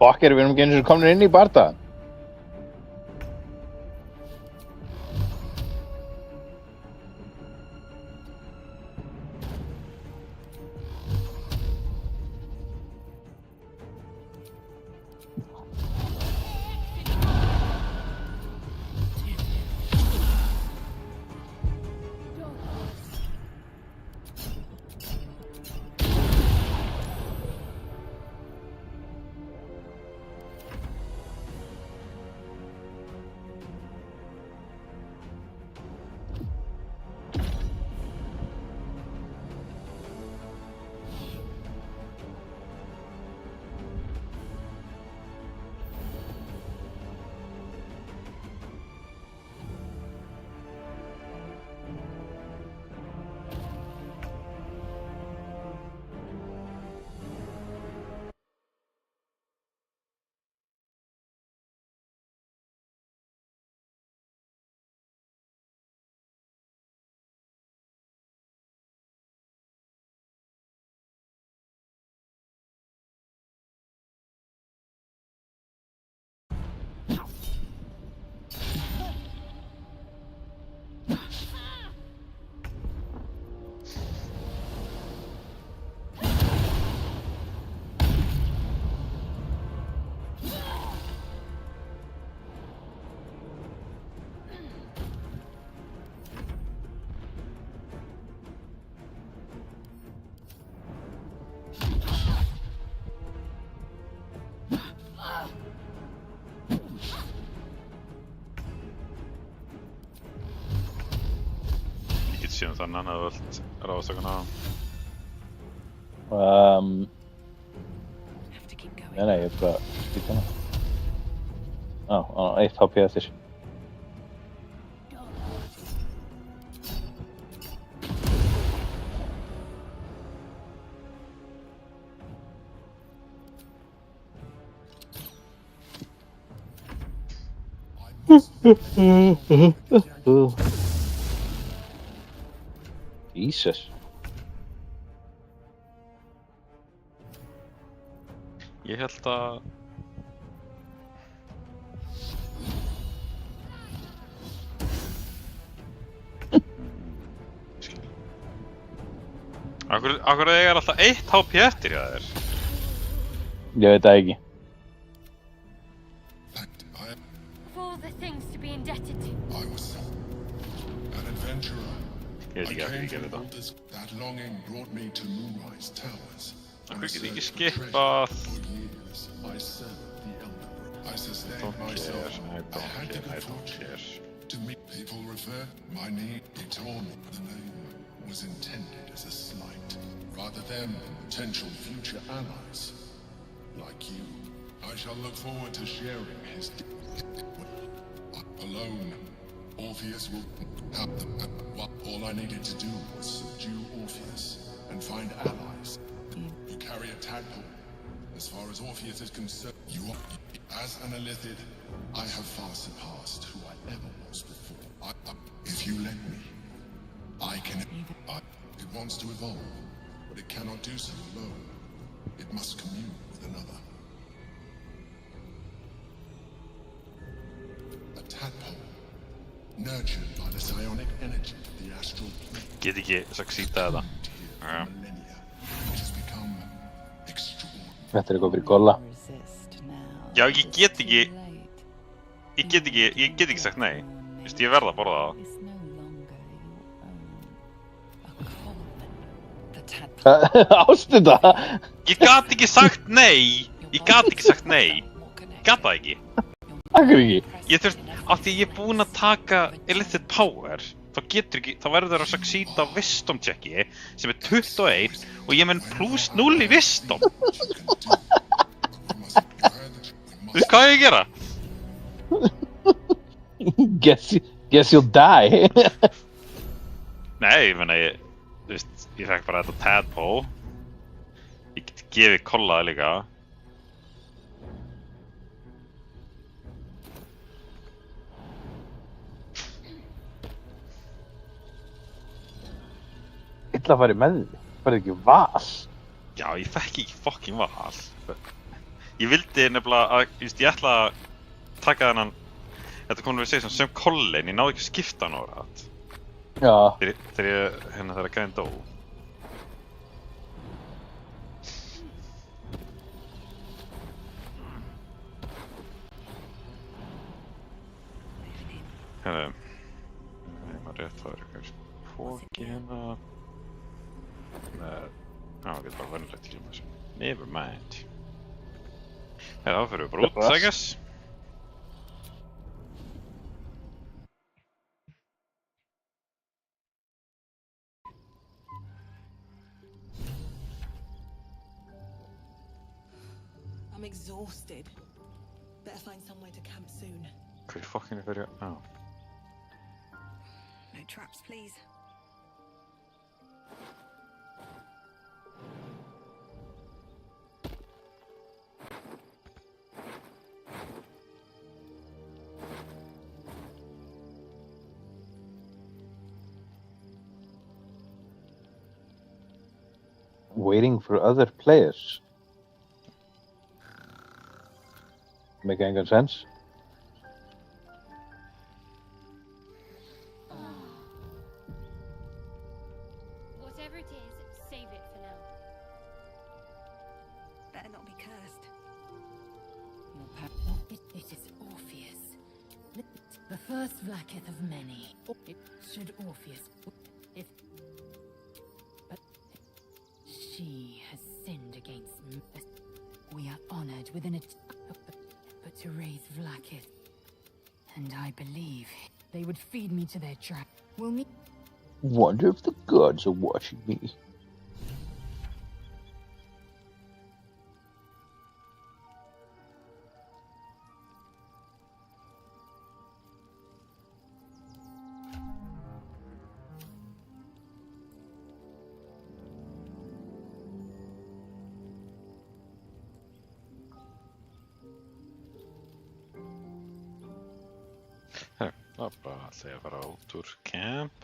Fuck, við erum ekki einu sinni komnir inn í bardagann. annan að þú vilt ráðast okkur á. Nei, ég bara skýt hana. Á, 1 HP eftir. Jesus. Ég held að... Akkur eiga alltaf 1 HP eftir hjá þér? Ég veit það ekki. Of all the things to be indebted to. I was an adventurer. Ég veit ekki að ég gerði þetta. That longing brought me to Moonrise Towers. Akkur get ekki skipað... I served the Elder. I sustained myself. I had to go forward. To meet people refer my name. They told me the name was intended as a slight, rather than potential future allies like you. I shall look forward to sharing his. Alone, Orpheus will have the. All I needed to do was subdue Orpheus and find allies. You carry a tadpole. As far as Orpheus is concerned, you are. As an Illithid, I have far surpassed who I ever was before. If you let me, I can. It wants to evolve, but it cannot do so alone. It must commune with another. A tadpole, nurtured by the psionic energy of the astral plane. Get ekki succeedað þetta. It has become extraordinary. Þetta eitthvað fyrir Golla. Já, ég get ekki sagt nei. Vist, ég verð að borða það. Ástu það? Ég gat ekki sagt nei. Ég gat það ekki. Akkur ekki? Ég þurft, af því ég er búinn að taka Illithid Power, þá verður að succeeda Wisdom checki sem er 21 og ég menn plus 0 í Wisdom. Þú veist hvað ég að gera? Guess you'll die. Nei, ég meina, þú veist, ég fekk bara þetta tadpole. Ég get gefið kollaði líka. Illa að fara með því. Færði ekki val. Já, ég fekk ekki fucking val. Ég vildi nefnilega að, ég ætla að taka þennan, þetta komum við að segja sem Colin, ég náði ekki að skipta hann ára. Já. Þegar gæðin dó. Ég maður rétt það eitthvað fóki hérna. Já, ég get bara vennilegt til þessu. Never mind. Þá fyrir við bara út, I guess. I'm exhausted. Better find somewhere to camp soon. Hver fucking fyrir... Á. No traps, please. Waiting for other players. Make any sense? Whatever it is, save it for now. Better not be cursed. It is Orpheus. The first Vlaakith of many. It should Orpheus. But she has sinned against me. We are honored within it. But to raise Vlaakith. And I believe they would feed me to their trap. We'll meet. Wonder if the gods are watching me. Þá bara ætla ég að fara út úr camp.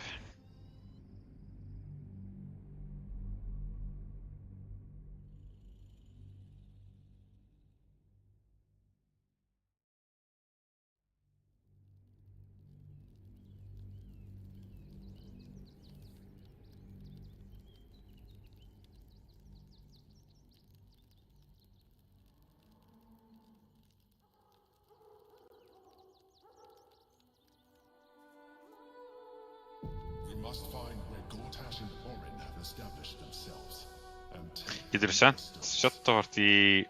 We must find where Gortash and Orin have established themselves and take Getur þú sent Shadowheart í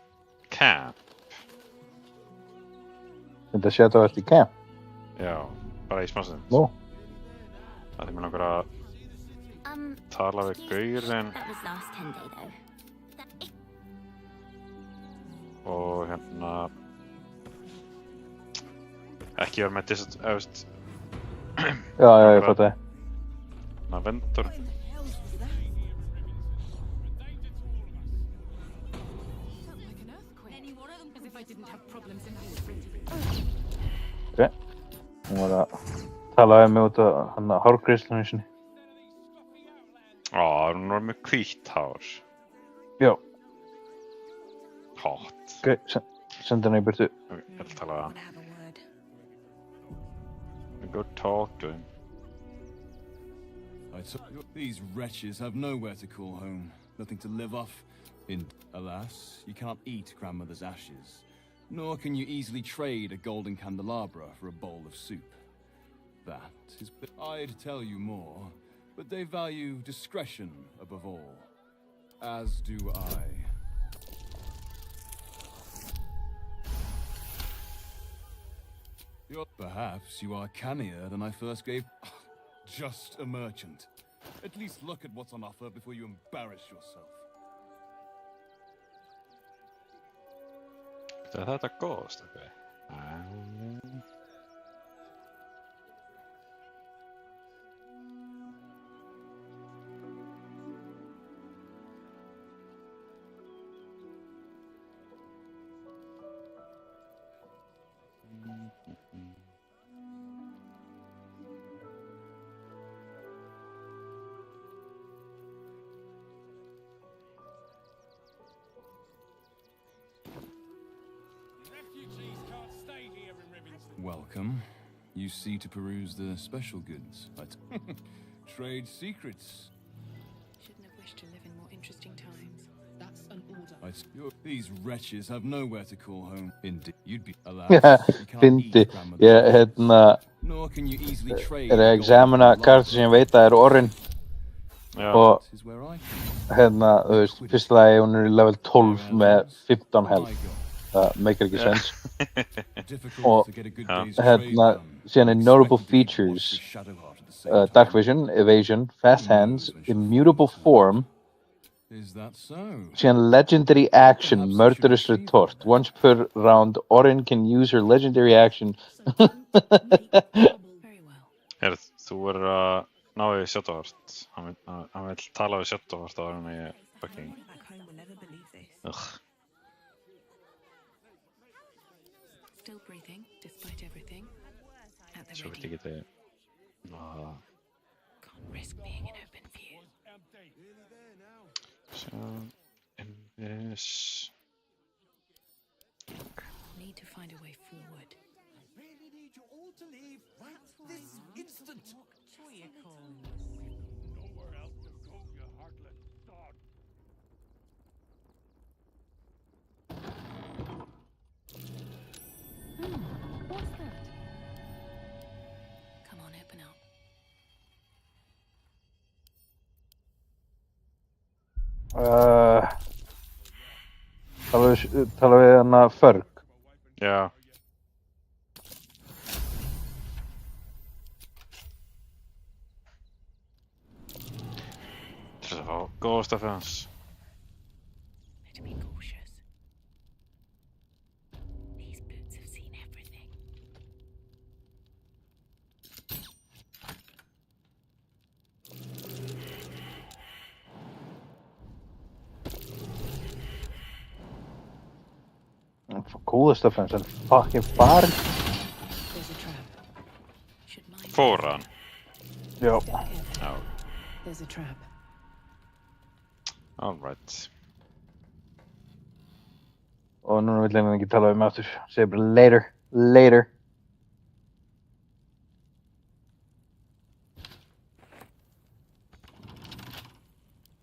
camp? Þetta sé að það ert í camp. Já, bara í smástund. Nú. Það er mér langar að tala við gaurinn That was last 10 day though. og hérna ekki vera með disadvantage. Já, ég fatt það. Ná, vendur. Ok. Hún var að tala við mig út af hann að hárgreiðslunni sinni. Hún var með hvítt hár. Já. Hot. Ok, senda hana í burtu. Ég ætla að tala við hann. Go talk to him. These wretches have nowhere to call home, nothing to live off. Alas, you can't eat grandmother's ashes, nor can you easily trade a golden candelabra for a bowl of soup. That is, I'd tell you more, but they value discretion above all, as do I. Perhaps you are cannier than I first gave. Just a merchant. At least look at what's on offer before you embarrass yourself. Er þetta góðst, ok? Welcome. You see to peruse the special goods. Trade secrets. Shouldn't have wished to live in more interesting times. That's an order. These wretches have nowhere to call home. Indeed, you'd be allowed. Fyndi. Ég, Nor can you easily trade. Að examina kartu sem ég veit að er Orin. Og þú veist, fyrst lagi hún er í level 12 með 15 health. Það meikar ekki sens. Og síðan er notable features, dark vision, evasion, fast hands, immutable form, síðan legendary action, murderous retort. Once per round, Orin can use her legendary action. Þú verður að ná við Shadowheart. Hann vill tala við Shadowheart áður en ég fucking... Still breathing, despite everything. At the Svo ready. vill ég geti... Can't risk being in open view. So, in this... Need to find a way forward. I really need you all to leave right this instant. Nowhere else to go, you heartless dog. What's that? Come on, open up. Tala við hana Ferg. Já. go, Stephens. Better be cautious. These boots have seen everything. Coola Stephens en fucking farm. There's a trap. Should mind. Foran. Joo. Oh, There's a trap. alright. Og núna vill ég ekki tala aftur. Segir bara later. Later.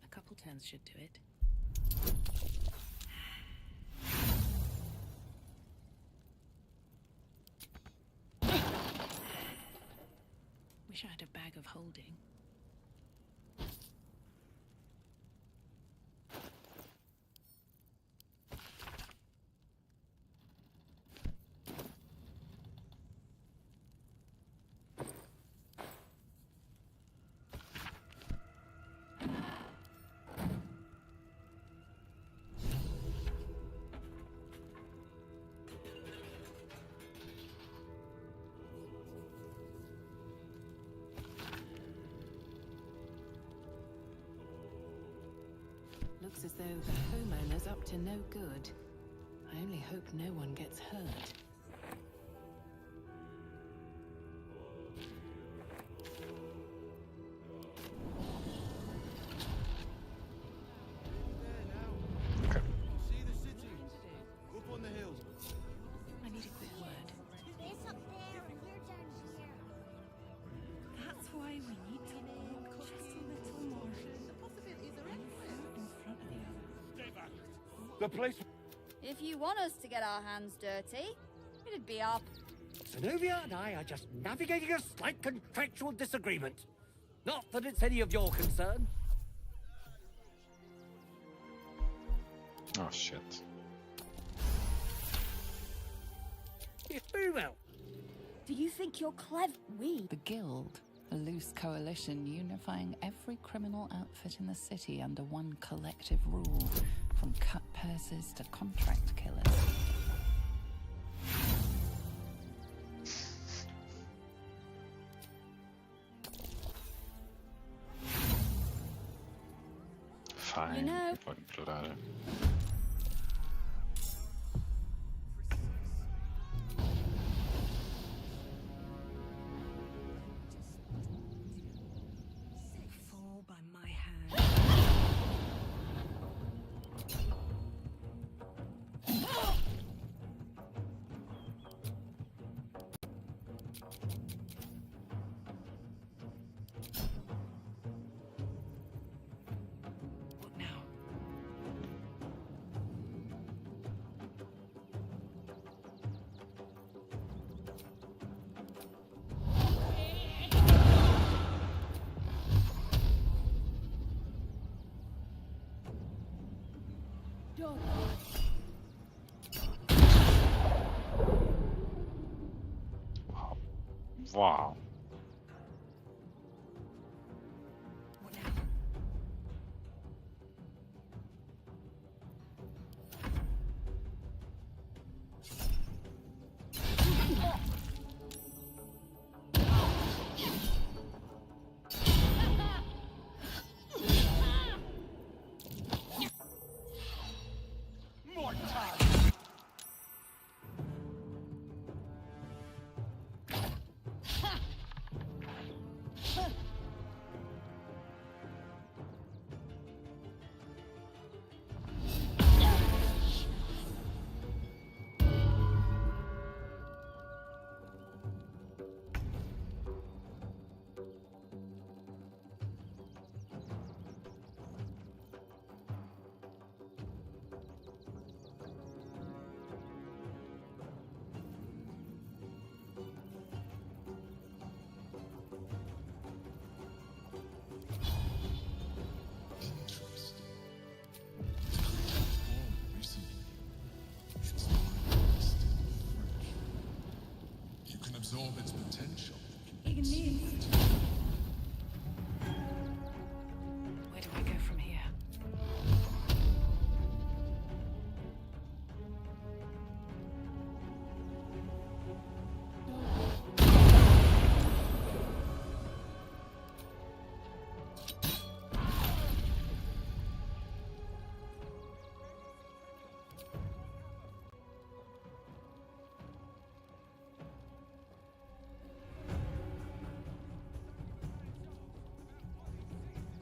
A couple turns should do it. Wish I had a bag of holding. Looks as though the homeowner's up to no good. I only hope no one gets hurt. Okay. See the city. Up on the hill. I need a quick word. It's up there, and we're down here. That's why we need to walk just a little more. The possibilities are endless. In front of you. The place. If you want us to get our hands dirty, it'd be our... Zenobia and I are just navigating a slight contractual disagreement. Not that it's any of your concern. Oh, shit. Very well. Do you think you're clever? The Guild, a loose coalition unifying every criminal outfit in the city under one collective rule, from cut purses to contract killers. Fine. You know- Fucking klurare. Fall by my hand. What now? Wow. What now? You can absorb its potential. Where do I go from here?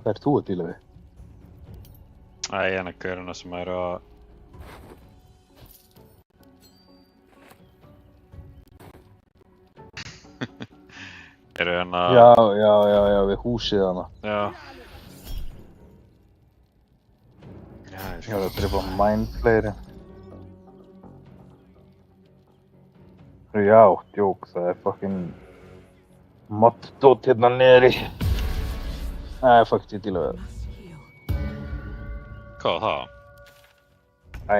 Hvað ert þú að díla við? Æ, hérna gaurina sem eru að... eru hérna... Já, við húsið hana. Já. Ég var að drepa mindflayeri. Já, djók, það er fucking moddót hérna niðri. Nei, fuck, ég díla við það. Hvað var það?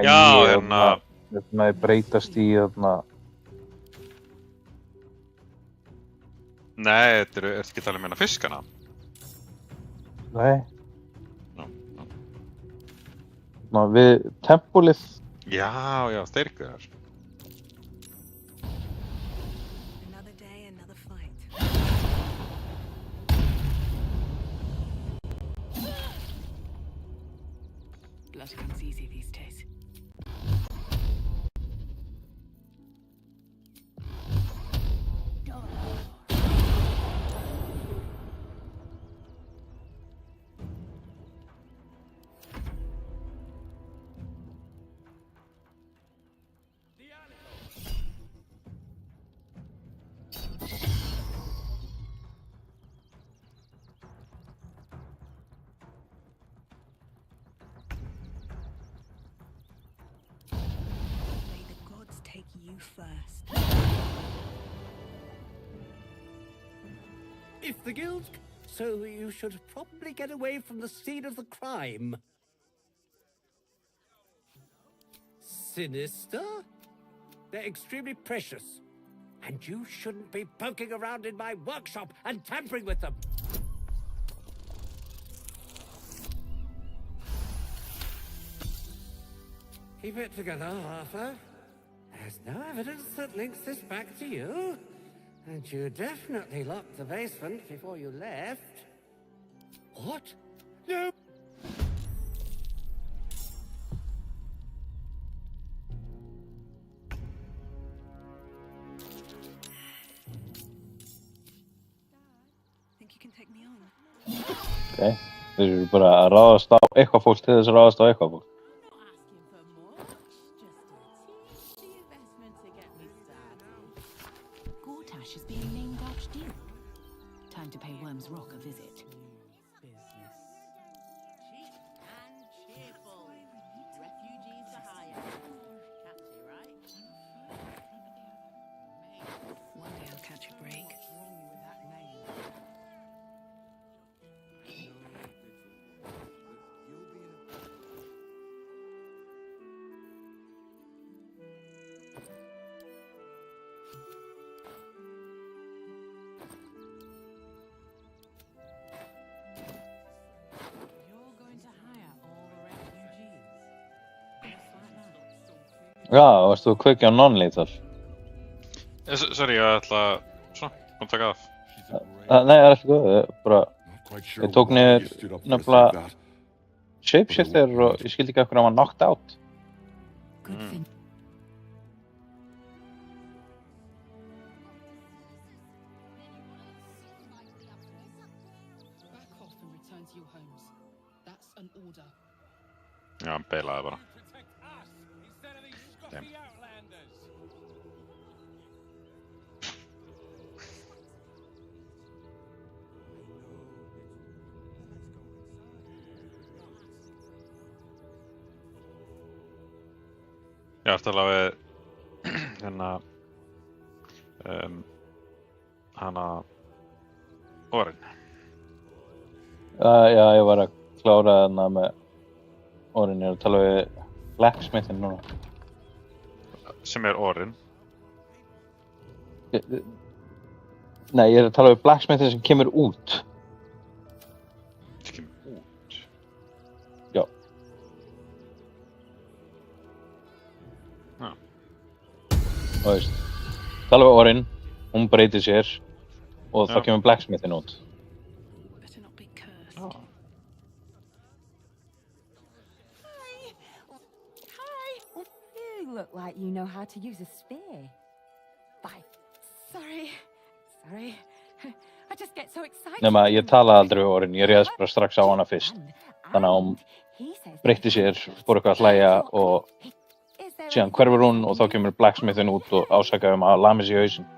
Já, hérna... Þetta breytast í hérna... Nei, ertu ekki að tala um hérna fiskana? Nei. Ná, við tempulið... Já, þeir ykkur þar. Another day, another fight. Blood comes easy these days. First. If the guild... So you should probably get away from the scene of the crime. Sinister? They're extremely precious. And you shouldn't be poking around in my workshop and tampering with them. Keep it together, Arthur. There's no evidence that links this back to you. And you definitely locked the basement before you left. What? No! Think you can take me on? Ok, þeir eru bara að ráðast á eitthvað fólk til þess að ráðast á eitthvað fólk. Gortash is being named Archduke. Time to pay Worm's Rock a visit. Cheap and cheerful. Refugees for hire. Catchy, right? One day I'll catch a break. What's wrong with that name? Já, varst þú að kveikja á non-lethal? Sorry, ég ætla að... Svona, kom taka af. Nei, það er eftir góð, ég tók niður nefnilega shapeshifter og ég skildi ekki af hvernig hann var knocked out. Back off and return to your homes. That's an order. Já, hann beilaði bara. Damn. Ég ætti alveg við hérna hana Orin. Já, ég var að klára þarna með Orin, ég er að tala við Blacksmithin núna. Sem er Orin? Nei, ég er að tala við Blacksmithin sem kemur út. Sem kemur út? Já. Og veist, tala við Orin, hún breytir sér og þá kemur Blacksmithin út. Better not be cursed. Oh. You look like you know how to use a spear. Bye. Sorry. I just get so excited. Nema ég talaði aldrei við Orin, ég réðst bara strax á hana fyrst. Þannig að hún breytti sér, fór eitthvað að hlæja og síðan hverfur hún og þá kemur blacksmithin út og ásakaði að lami sig í hausinn.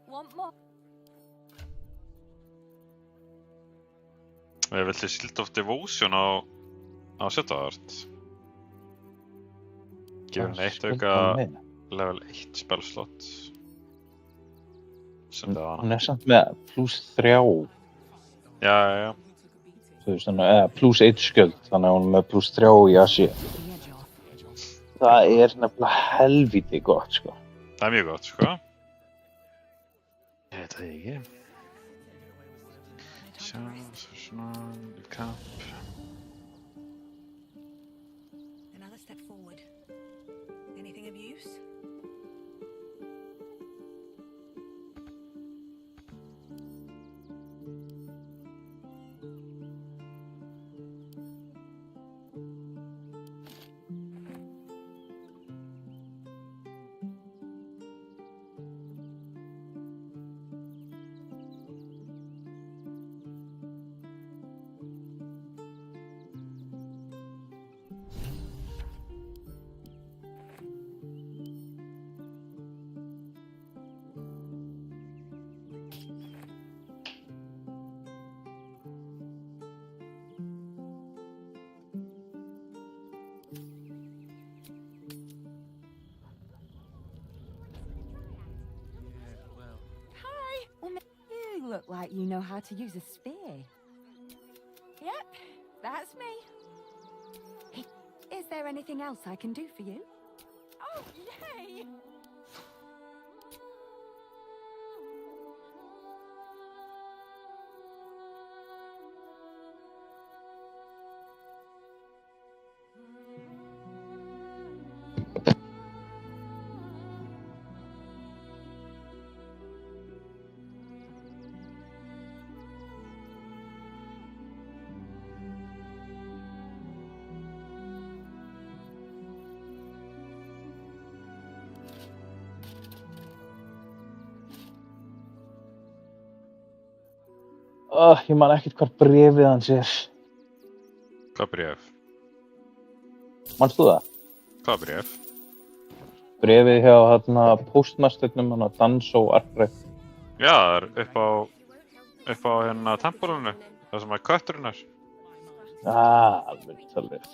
Want more? Viltu Shield of Devotion á Setavart? Gefur henni eitt auka level 1 spellslott. Sem það var. Hún samt með +3. Já. Þú veist, plus 1 skjöld, þannig að hún er með +3 í AC. Það er nefnilega helvíti gott, sko. Það mjög gott, sko. Ég veit það ekki. Sjá, svona, camp. Another step forward. Anything of use? You look like you know how to use a spear. Yep, that's me. Is there anything else I can do for you? Oh, yay! Ég man ekkert hvar bréfið hans er. Hvað bréf? Manstu það? Hvað bréf? Bréfið hjá postmasternum, Danso Arfrey. Já, það er upp á tempólinu, það sem kötturinn er. Alveg.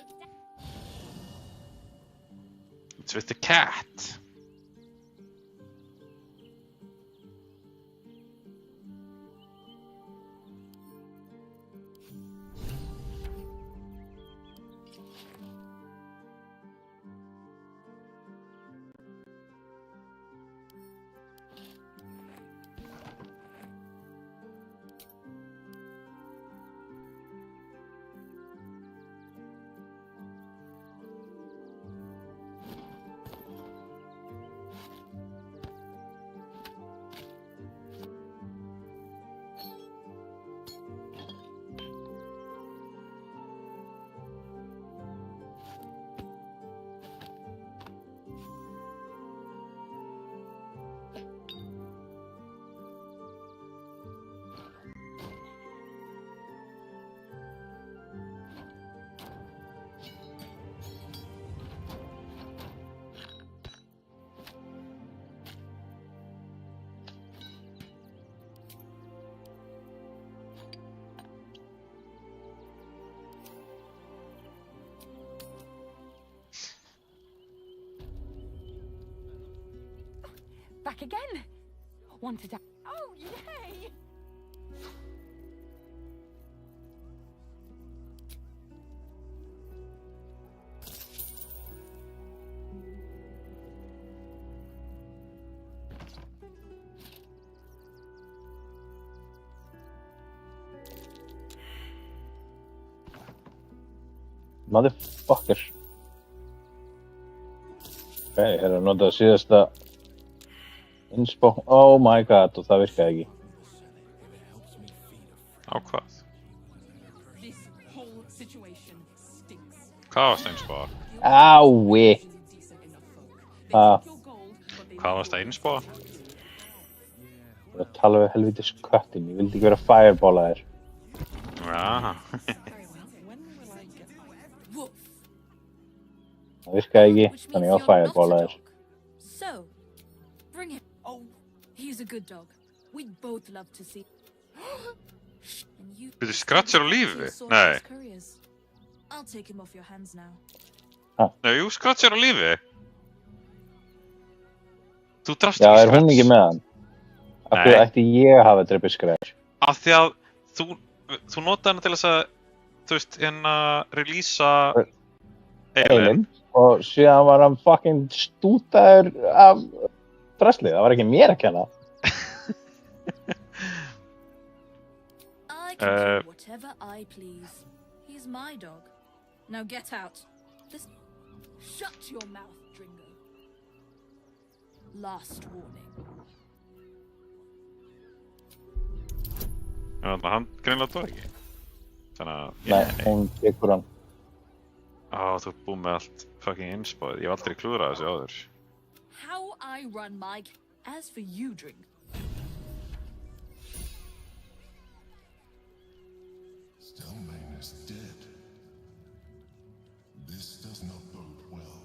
It's with the cat. back again. Wanted to. Oh, yay! Motherfucker. Ok, hérna notað síðasta inspo. Oh my god, og það virkaði ekki. Á hvað? This whole situation stinks. Hvað varst að innspáða? Ái! Hvað varst að innspáða? Ég var að tala við helvitis köttin, ég vildi ekki vera fireballa þér. Já. Það virkaði ekki, þannig ég var fireballa þér. So, bring him. Oh, he's a good dog. We'd both love to see. Byrju, Scratch á lífi? Nei. I'll take him off your hands now. Nei, jú, Scratch á lífi. Þú drafst Já, ekki Scratch. hún ekki með hann? Af hverju ætti ég að hafa drepið Scratch? Af því að þú notaði hana til þess að, þú veist, releasa Eilin. Og síðan var hann fucking stútaður af draslið, það var ekki mér að kenna. I can do whatever I please. He's my dog. Now get out. Shut your mouth, Dringo. Last warning. Já, hann greinlega tóð ekki. Þannig að... Nei, hún tekur hann. Þú ert búinn með allt fucking innspáðið. Ég hef aldrei klúðrað þessu áður. How I run my... As for you, Dringo. Stelmane is dead. This does not bode well.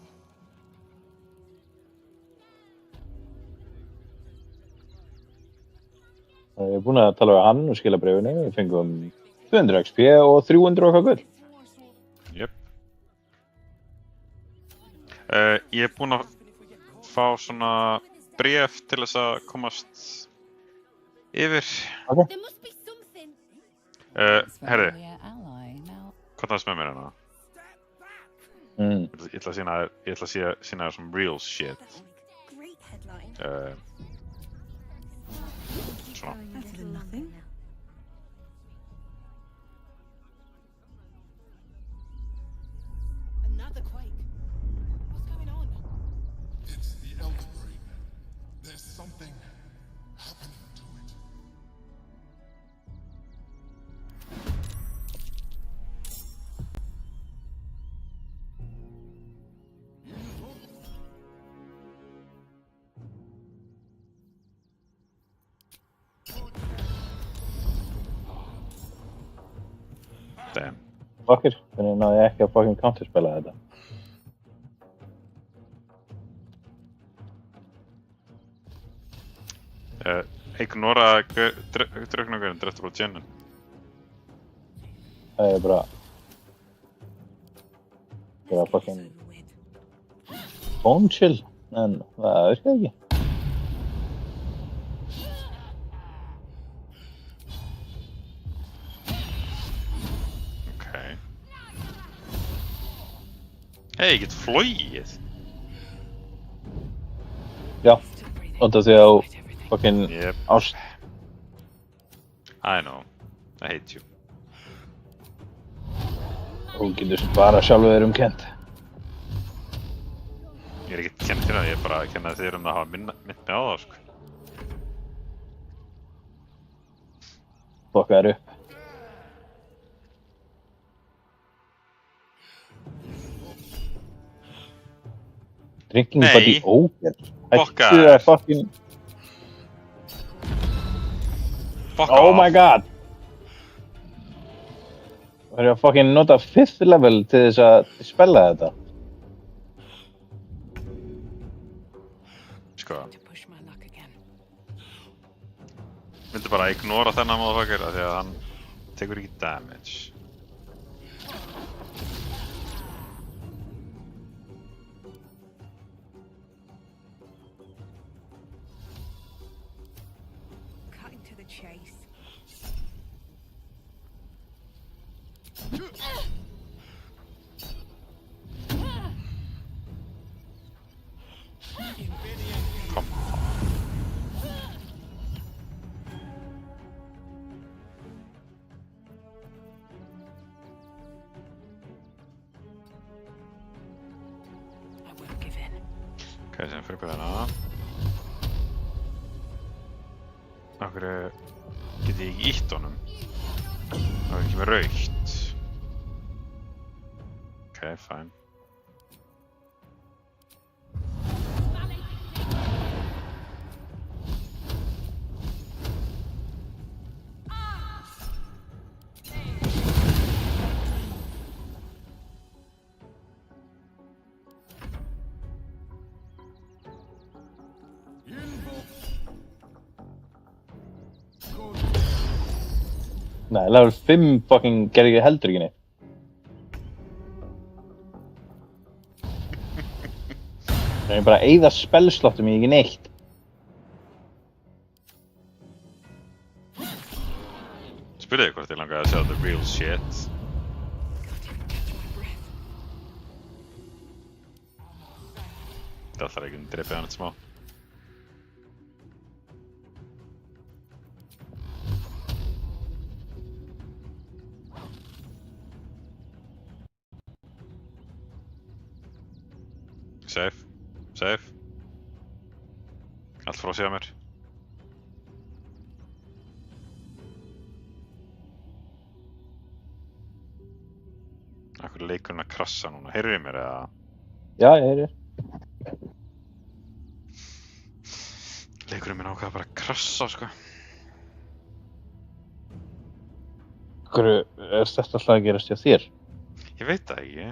Ég er búinn að tala við hann og skila bréfinu. Við fengum 200 XP og 300 okkar gull. Jöp. Ég er búinn að fá svona bréf til þess að komast yfir. Ok. Herri, hvað er það sem er mér hérna? Ég ætla að sína þér some real shit. Svona. Another quake. What's going on? It's the Elder Brain. There's something happening to it. Damn. Fucker, þannig náði ég ekki að fucking counterspela þetta. Ignora draugnaugurinn dreftur frá Jenin. Það er bara... Það er fucking... Phone chill, en það virkaði ekki. Hey, ég get flogið. Já, út af því á fucking ást. I know, I hate you. Þú getur bara sjálfur þér kennt. Ég er ekki að kenna þér það, ég er bara að kenna þér að hafa minnt mig á það, sko. Fokka þér upp. Drinking buddy ógeð. Hættu að fucking... Oh my god! Það er að fucking nota 5th level til þess að spella þetta. Sko. Vildu bara ignora þennan motherfucker af því að hann tekur ekki damage. chase. Kom. I won't give in. Ok, sem fyrir hérna. Af hverju get ég ekki ítt honum? Það er ekki með raukt. Ok, fine. Nei, level 5 fucking gerði ekki heldur ekki neitt. Það er bara að eyða spellslottum í ekki neitt. Spurði hvort ég langaði að sjá the real shit. Það þarf ekki að drepa hann eitt smá. Safe. Safe. Allt frosið á mér. Akkur er leikurinn að krassa núna. Heyrðu mér eða? Já, ég heyri. Leikurinn minn ákvað bara að krassa, sko. Hverju er þetta alltaf að gerast hjá þér? Ég veit það ekki.